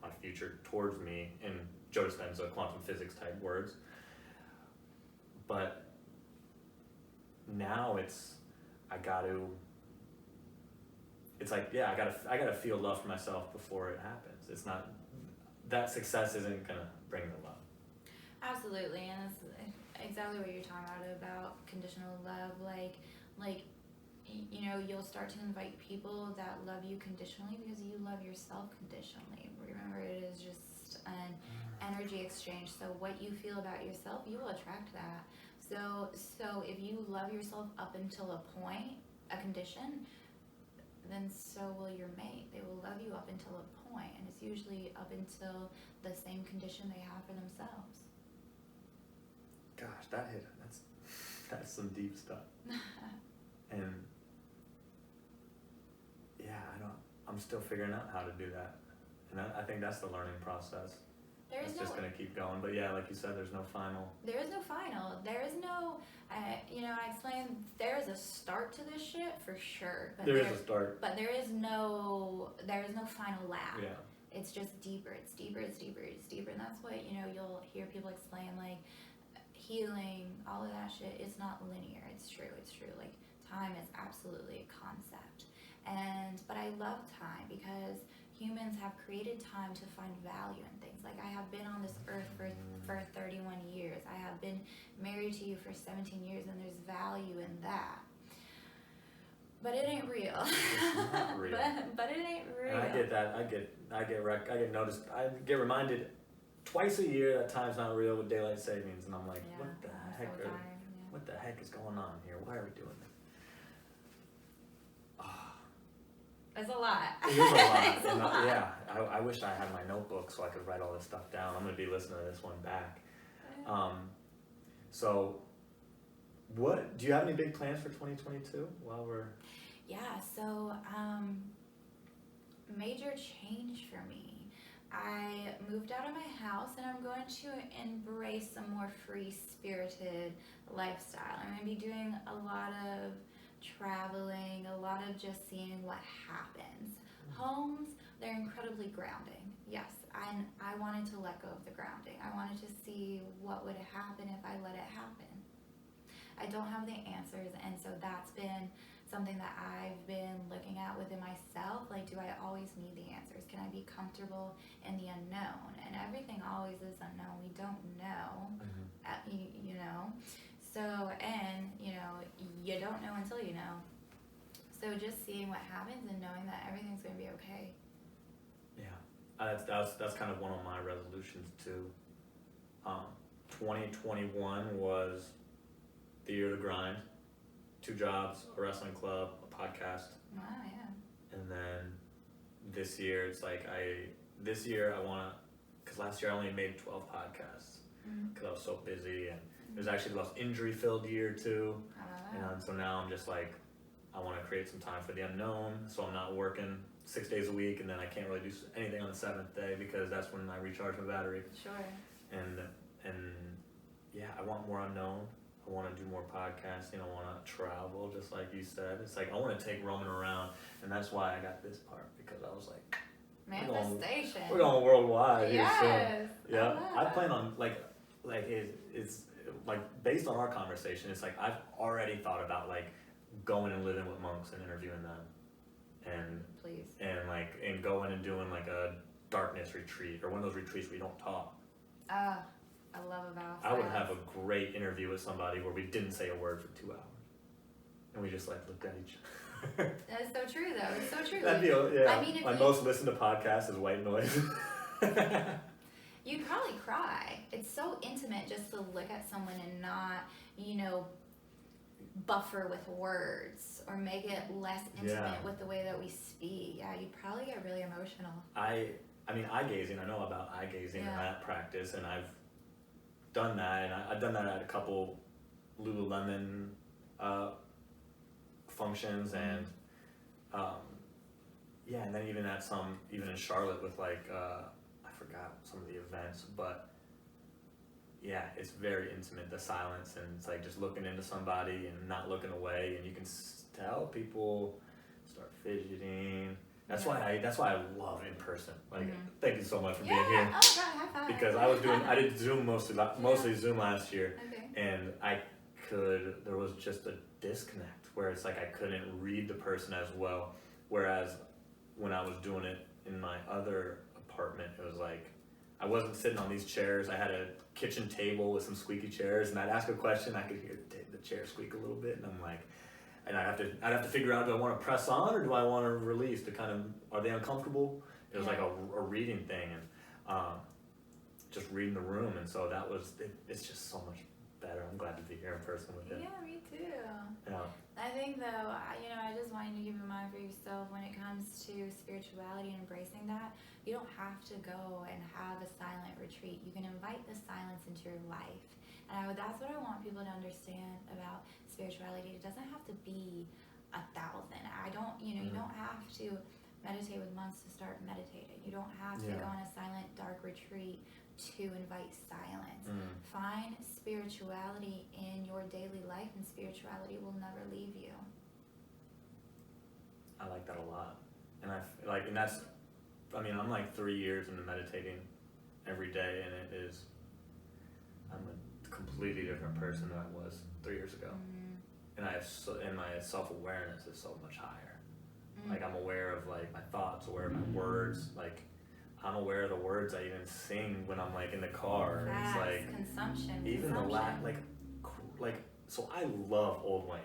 my future towards me in Joe Dispenza quantum physics type words. But now it's like, yeah, I gotta feel love for myself before it happens. It's not, that success isn't gonna bring the love. Absolutely, and it's exactly what you're talking about conditional love. Like, you know, you'll start to invite people that love you conditionally because you love yourself conditionally. Remember, it is just an energy exchange. So what you feel about yourself, you will attract that. So if you love yourself up until a point, a condition, then so will your mate. They will love you up until a point, and it's usually up until the same condition they have for themselves. Gosh, that's some deep stuff. And yeah, I'm still figuring out how to do that. And I think that's the learning process. It's just going to keep going. But yeah, like you said, there's no final. There is no final. There is no, you know, I explained there is a start to this shit for sure. But there is a start. But there is no final lap. Yeah. It's just deeper. It's deeper. It's deeper. It's deeper. And that's what, you know, you'll hear people explain, like, healing, all of that shit is not linear. It's true. It's true. Like, time is absolutely a concept. But I love time because humans have created time to find value in things. Like, I have been on this earth for 31 years. I have been married to you for 17 years, and there's value in that. But it ain't real. It's not real. but it ain't real. And I get that. I get reminded twice a year that time's not real with daylight savings, and I'm like, Yeah, what the heck is going on here? Why are we doing this? It's a lot. It is a lot. It's a lot. Yeah, I wish I had my notebook so I could write all this stuff down. I'm going to be listening to this one back. So, do you have any big plans for 2022 while we're... Yeah, so major change for me. I moved out of my house and I'm going to embrace a more free-spirited lifestyle. I'm going to be doing a lot of traveling, a lot of just seeing what happens. Homes, they're incredibly grounding. Yes, I wanted to let go of the grounding. I wanted to see what would happen if I let it happen. I don't have the answers, and so that's been something that I've been looking at within myself. Like, do I always need the answers? Can I be comfortable in the unknown? And everything always is unknown. We don't know, you know. So, and, you know, you don't know until you know. So just seeing what happens and knowing that everything's going to be okay. Yeah, that's kind of one of my resolutions too. 2021 was the year of the grind. 2 jobs, a wrestling club, a podcast. Wow, yeah. And then this year, it's like I want to, because last year I only made 12 podcasts because I was so busy, and it was actually the most injury-filled year too. And so now I'm just like, I want to create some time for the unknown, so I'm not working 6 days a week, and then I can't really do anything on the 7th day because that's when I recharge my battery. Sure. And yeah, I want more unknown. I want to do more podcasting. I want to travel, just like you said. It's like I want to take Roman around, and that's why I got this part, because I was like, manifestation. We're going worldwide. Yes. Here, so, yeah. I plan on it's like based on our conversation. It's like I've already thought about like going and living with monks and interviewing them, and going and doing like a darkness retreat or one of those retreats where you don't talk. I love about. I would have a great interview with somebody where we didn't say a word for 2 hours, and we just like looked at each other. That's so true, though. It's so true. That'd be, yeah. I mean, my most listened to podcast is white noise. You'd probably cry. It's so intimate just to look at someone and not, you know, buffer with words or make it less intimate with the way that we speak. Yeah, you'd probably get really emotional. I mean, eye gazing. I know about eye gazing and that practice, and I've done that, and I've done that at a couple Lululemon functions, and and then even at even in Charlotte with like I forgot some of the events, but yeah, it's very intimate, the silence, and it's like just looking into somebody and not looking away, and you can tell people start fidgeting. That's why I love in person. Like, thank you so much for being here. Oh God, high five. Because I did Zoom mostly Zoom last year, and there was just a disconnect where it's like I couldn't read the person as well. Whereas when I was doing it in my other apartment, it was like I wasn't sitting on these chairs. I had a kitchen table with some squeaky chairs, and I'd ask a question, I could hear the chair squeak a little bit, and I'm like, and I'd have to figure out, do I want to press on or do I want to release? To kind of, are they uncomfortable? It was like a reading thing, and just reading the room, and so it's just so much better. I'm glad to be here in person with you. Yeah, me too. Yeah. I think though, I just want you to keep in mind for yourself when it comes to spirituality and embracing that, you don't have to go and have a silent retreat. You can invite the silence into your life. And that's what I want people to understand about spirituality. It doesn't have to be 1,000. You don't have to meditate with monks to start meditating. You don't have to go on a silent, dark retreat to invite silence. Find spirituality in your daily life, and spirituality will never leave you. I like that a lot. And I'm like 3 years into meditating every day, and I'm a completely different person than I was 3 years ago. And my self-awareness is so much higher. Like, I'm aware of like my thoughts, aware of my words, like I'm aware of the words I even sing when I'm like in the car. Facts, it's like consumption. Even consumption. so I love Old Wayne.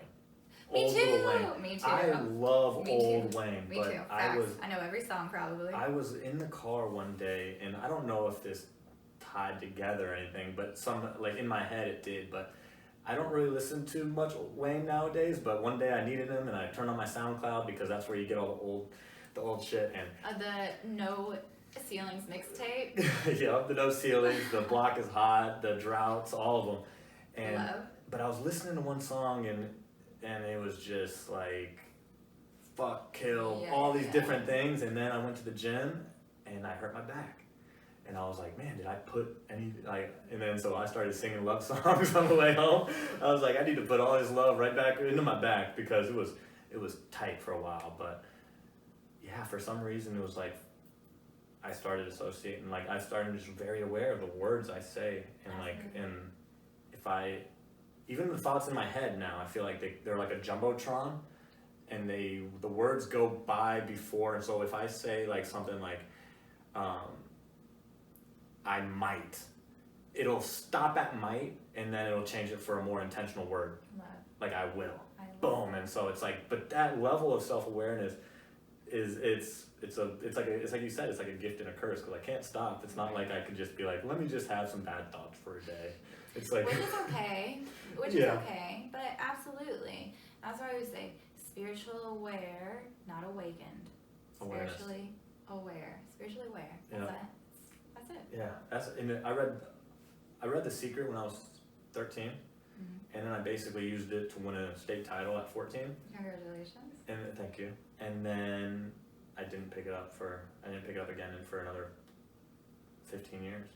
Me too. Little Wayne. Me too. I love Old Wayne. Me too. I know every song probably. I was in the car one day, and I don't know if this tied together or anything, but in my head it did, but I don't really listen to much Wayne nowadays, but one day I needed him, and I turned on my SoundCloud because that's where you get all the old shit, and the No Ceilings mixtape. yeah, the No Ceilings, the Block is Hot, the Droughts, all of them. And Love. But I was listening to one song, and it was just like fuck, kill, all these different things, and then I went to the gym and I hurt my back. And I was like, man, did I put any, and then so I started singing love songs on the way home. I was like, I need to put all this love right back into my back, because it was tight for a while. But yeah, for some reason it was like, I started associating, I started just very aware of the words I say, and even the thoughts in my head now, I feel like they're like a jumbotron, and the words go by before, and so if I say something like, I might, it'll stop at might, and then it'll change it for a more intentional word. Love. Like I will. Boom. And so it's like, but that level of self-awareness it's like you said, it's like a gift and a curse, because I can't stop. It's not like I could just be like, let me just have some bad thoughts for a day. It's like, which is okay, but absolutely. That's why I always say spiritual aware, not awakened. Awareness. Spiritually aware. That's it. Yeah, and I read The Secret when I was 13, and then I basically used it to win a state title at 14. Congratulations. And thank you. And then I didn't pick it up again for another 15 years.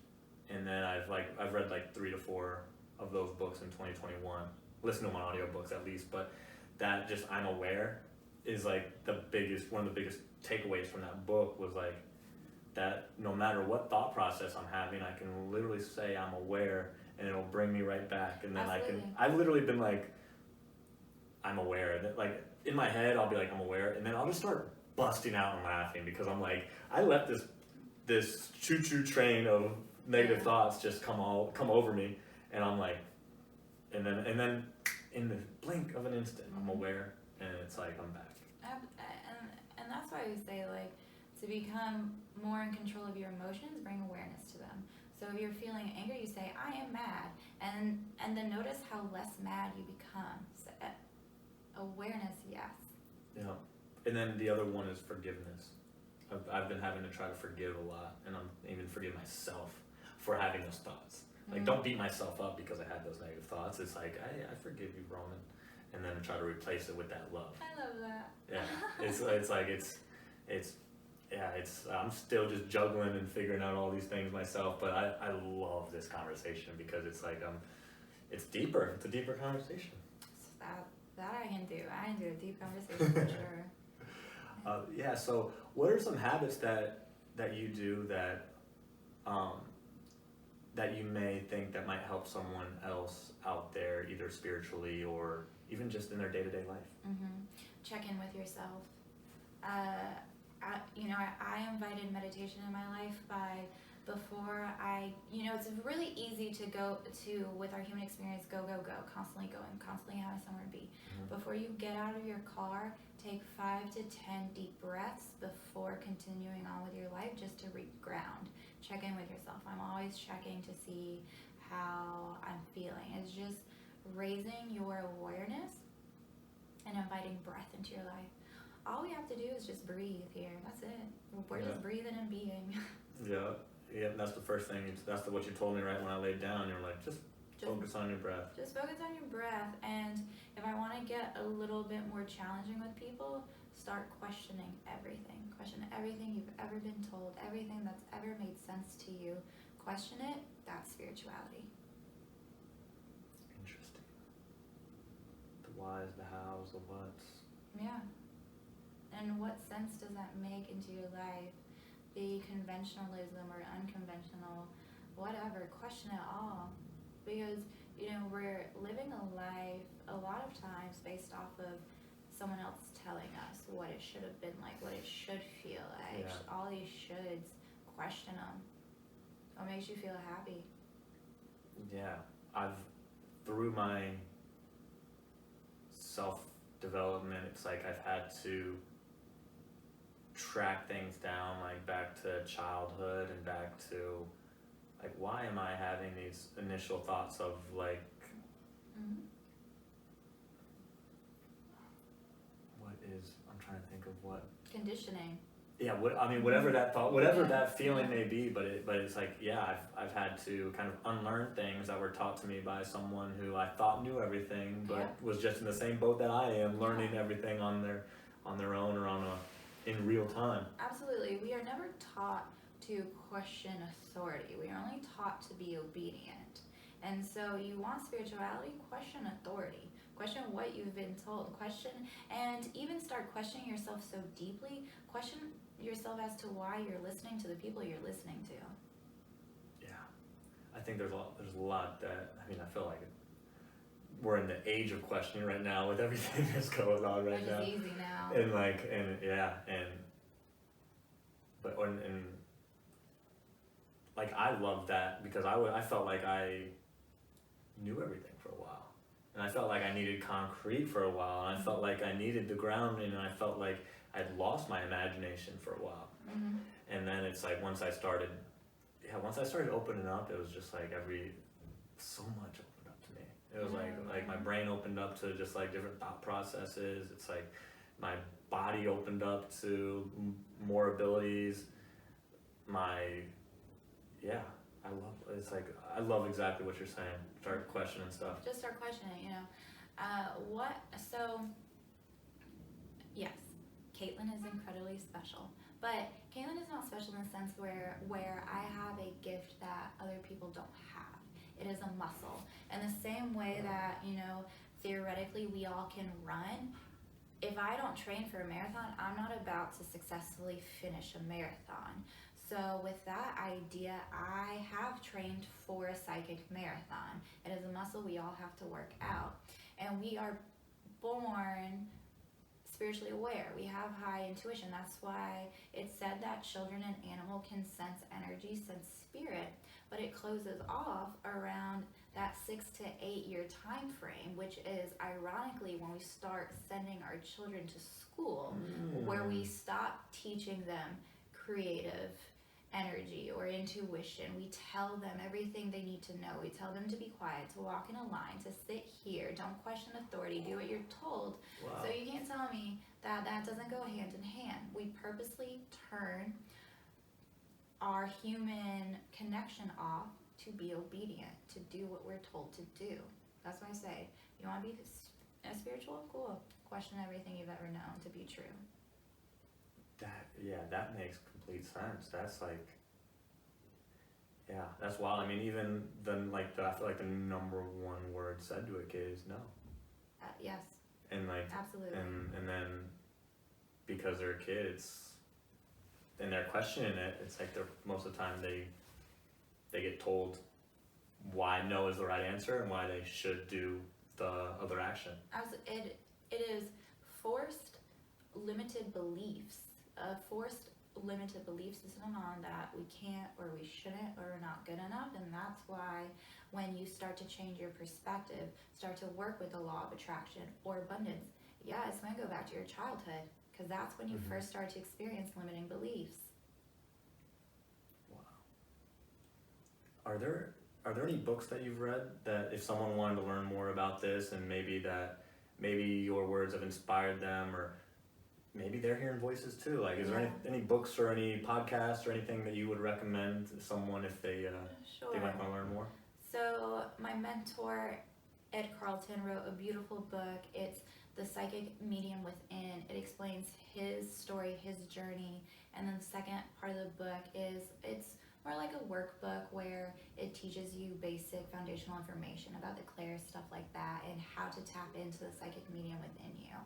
And then I've read 3 to 4 of those books in 2021. Listen to them on audiobooks at least, but that just I'm aware is one of the biggest takeaways from that book was that no matter what thought process I'm having, I can literally say I'm aware, and it'll bring me right back. And then I've literally been I'm aware. That in my head, I'll be I'm aware, and then I'll just start busting out and laughing, because I'm I let this choo-choo train of negative thoughts just come over me, and I'm and then in the blink of an instant, I'm aware, and it's I'm back. And that's why I say to become more in control of your emotions, bring awareness to them. So if you're feeling anger, you say, I am mad, and then notice how less mad you become. So, awareness, yes. Yeah, and then the other one is forgiveness. I've been having to try to forgive a lot, and I'm even forgive myself for having those thoughts. Don't beat myself up because I had those negative thoughts. It's I forgive you, Roman, and then I try to replace it with that love. I love that. Yeah, yeah, I'm still just juggling and figuring out all these things myself, but I love this conversation because it's like it's deeper. It's a deeper conversation. So that I can do. I can do a deep conversation for sure. Yeah. So, what are some habits that you do that you may think that might help someone else out there, either spiritually or even just in their day-to-day life? Check in with yourself. I invited meditation in my life before it's really easy to go to, with our human experience, go, constantly going, constantly having somewhere to be. Before you get out of your car, take 5 to 10 deep breaths before continuing on with your life, just to ground. Check in with yourself. I'm always checking to see how I'm feeling. It's just raising your awareness and inviting breath into your life. All we have to do is just breathe here. That's it. We're just breathing and being. Yeah. That's the first thing. That's what you told me right when I laid down. You were like, just focus on your breath. Just focus on your breath. And if I want to get a little bit more challenging with people, start questioning everything. Question everything you've ever been told, everything that's ever made sense to you. Question it. That's spirituality. Interesting. The whys, the hows, the whats. Yeah. And what sense does that make into your life? Be conventionalism or unconventional, whatever. Question it all. Because, we're living a life a lot of times based off of someone else telling us what it should have been like, what it should feel like. Yeah. All these shoulds, question them. What makes you feel happy? Yeah. Through my self-development, it's like I've had to track things down, like back to childhood and back to like, why am I having these initial thoughts of like, I'm trying to think of what conditioning. Yeah, whatever that thought, whatever that feeling may be, but it's like, yeah, I've had to kind of unlearn things that were taught to me by someone who I thought knew everything, but was just in the same boat that I am, learning everything on their own or in real time. Absolutely. We are never taught to question authority. We are only taught to be obedient. And so you want spirituality, question authority. Question what you've been told. Question, and even start questioning yourself so deeply. Question yourself as to why you're listening to the people you're listening to. Yeah. I think there's a lot that, I feel like we're in the age of questioning right now with everything that's going on right now. Which is easy now. And I love that because I felt like I knew everything for a while, and I felt like I needed concrete for a while, and I felt like I needed the grounding, and I felt like I'd lost my imagination for a while. And then it's like once I started opening up, it was just like so much opened up to me. It was like my brain opened up to just like different thought processes. It's like my body opened up to more abilities. I love exactly what you're saying. Start questioning stuff. Just start questioning, yes, Katelyn is incredibly special. But Katelyn is not special in the sense where I have a gift that other people don't have. It is a muscle. In the same way that, theoretically we all can run, if I don't train for a marathon, I'm not about to successfully finish a marathon. So with that idea, I have trained for a psychic marathon. It is a muscle we all have to work out. And we are born spiritually aware. We have high intuition. That's why it's said that children and animal can sense energy, sense spirit, but it closes off around that 6 to 8 year time frame, which is ironically when we start sending our children to school, where we stop teaching them creative energy or intuition. We tell them everything they need to know. We tell them to be quiet, to walk in a line, to sit here, don't question authority, do what you're told. Wow. So you can't tell me that doesn't go hand in hand. We purposely turn our human connection off to be obedient, to do what we're told to do. That's why I say, you want to be spiritual? Cool. Question everything you've ever known to be true. That Yeah, that makes complete sense. That's like, yeah, that's wild. I mean, even then, like I feel like the number one word said to a kid is no. Yes, And like, absolutely. and then because they're a kid, and they're questioning it. It's like they're most of the time they get told why no is the right answer and why they should do the other action. It is forced limited beliefs, a forced limited belief system on that we can't or we shouldn't or we're not good enough, and that's why when you start to change your perspective, start to work with the law of attraction or abundance, yeah, it's going to go back to your childhood, because that's when you first start to experience limiting beliefs. Wow. Are there any books that you've read that if someone wanted to learn more about this and maybe your words have inspired them, or maybe they're hearing voices too? Like, is there any books or any podcasts or anything that you would recommend to someone if they might want to learn more? So my mentor, Ed Carlton, wrote a beautiful book. It's The Psychic Medium Within. It explains his story, his journey, and then the second part of the book is it's more like a workbook where it teaches you basic foundational information about the clairs, stuff like that, and how to tap into the psychic medium within you.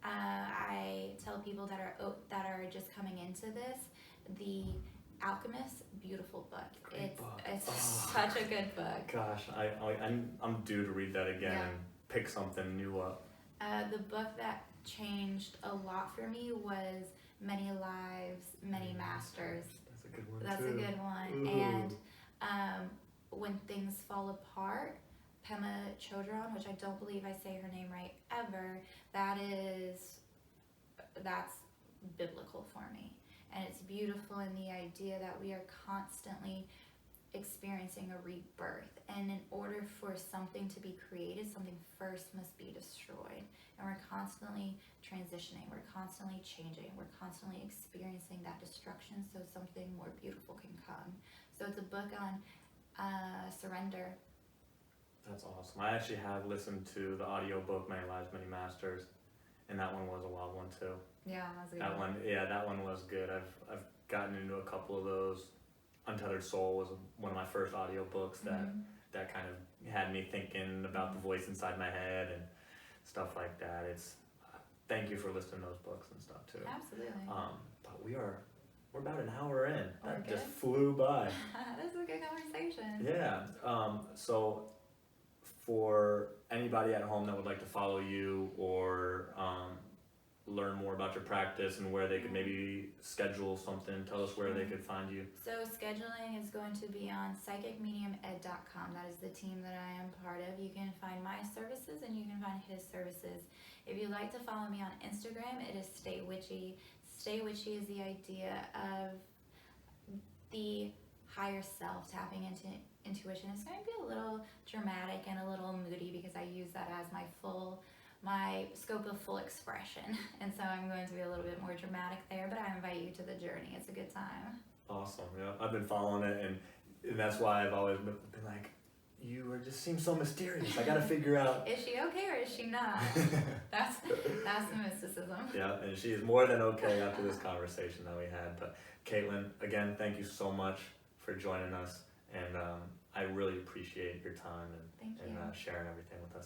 I tell people that are just coming into this, The Alchemist, beautiful book. It's such a good book. Gosh, I'm due to read that again and pick something new up. The book that changed a lot for me was Many Lives, Many Masters. That's a good one. That's too. a good one. Ooh. And When Things Fall Apart, Pema Chodron, which I don't believe I say her name right ever, that's biblical for me. And it's beautiful in the idea that we are constantly experiencing a rebirth, and in order for something to be created, something first must be destroyed. And we're constantly transitioning, we're constantly changing, we're constantly experiencing that destruction so something more beautiful can come. So it's a book on surrender. That's awesome. I actually have listened to the audiobook Many Lives, Many Masters, and that one was a wild one too. Yeah, that's a good that one. Yeah, that one was good. I've gotten into a couple of those. Untethered Soul was one of my first audiobooks that kind of had me thinking about the voice inside my head and stuff like that. It's thank you for listening to those books and stuff too. Absolutely. But we're about an hour in. That good. just flew by. This is a good conversation. Yeah. So for anybody at home that would like to follow you or learn more about your practice and where they could maybe schedule something, tell us where they could find you. So scheduling is going to be on psychicmediumed.com. That is the team that I am part of. You can find my services and you can find his services. If you'd like to follow me on Instagram, it is Stay Witchy. Stay Witchy is the idea of the higher self, tapping into intuition. It's going to be a little dramatic and a little moody because I use that as my scope of full expression, and so I'm going to be a little bit more dramatic there, but I invite you to the journey. It's a good time. Awesome. Yeah, I've been following it, and that's why I've always been like, you just seem so mysterious. I gotta figure out, is she okay or is she not? That's the mysticism. Yeah, and she is more than okay after this conversation that we had. But Katelyn, again, thank you so much for joining us, and I really appreciate your time and sharing everything with us.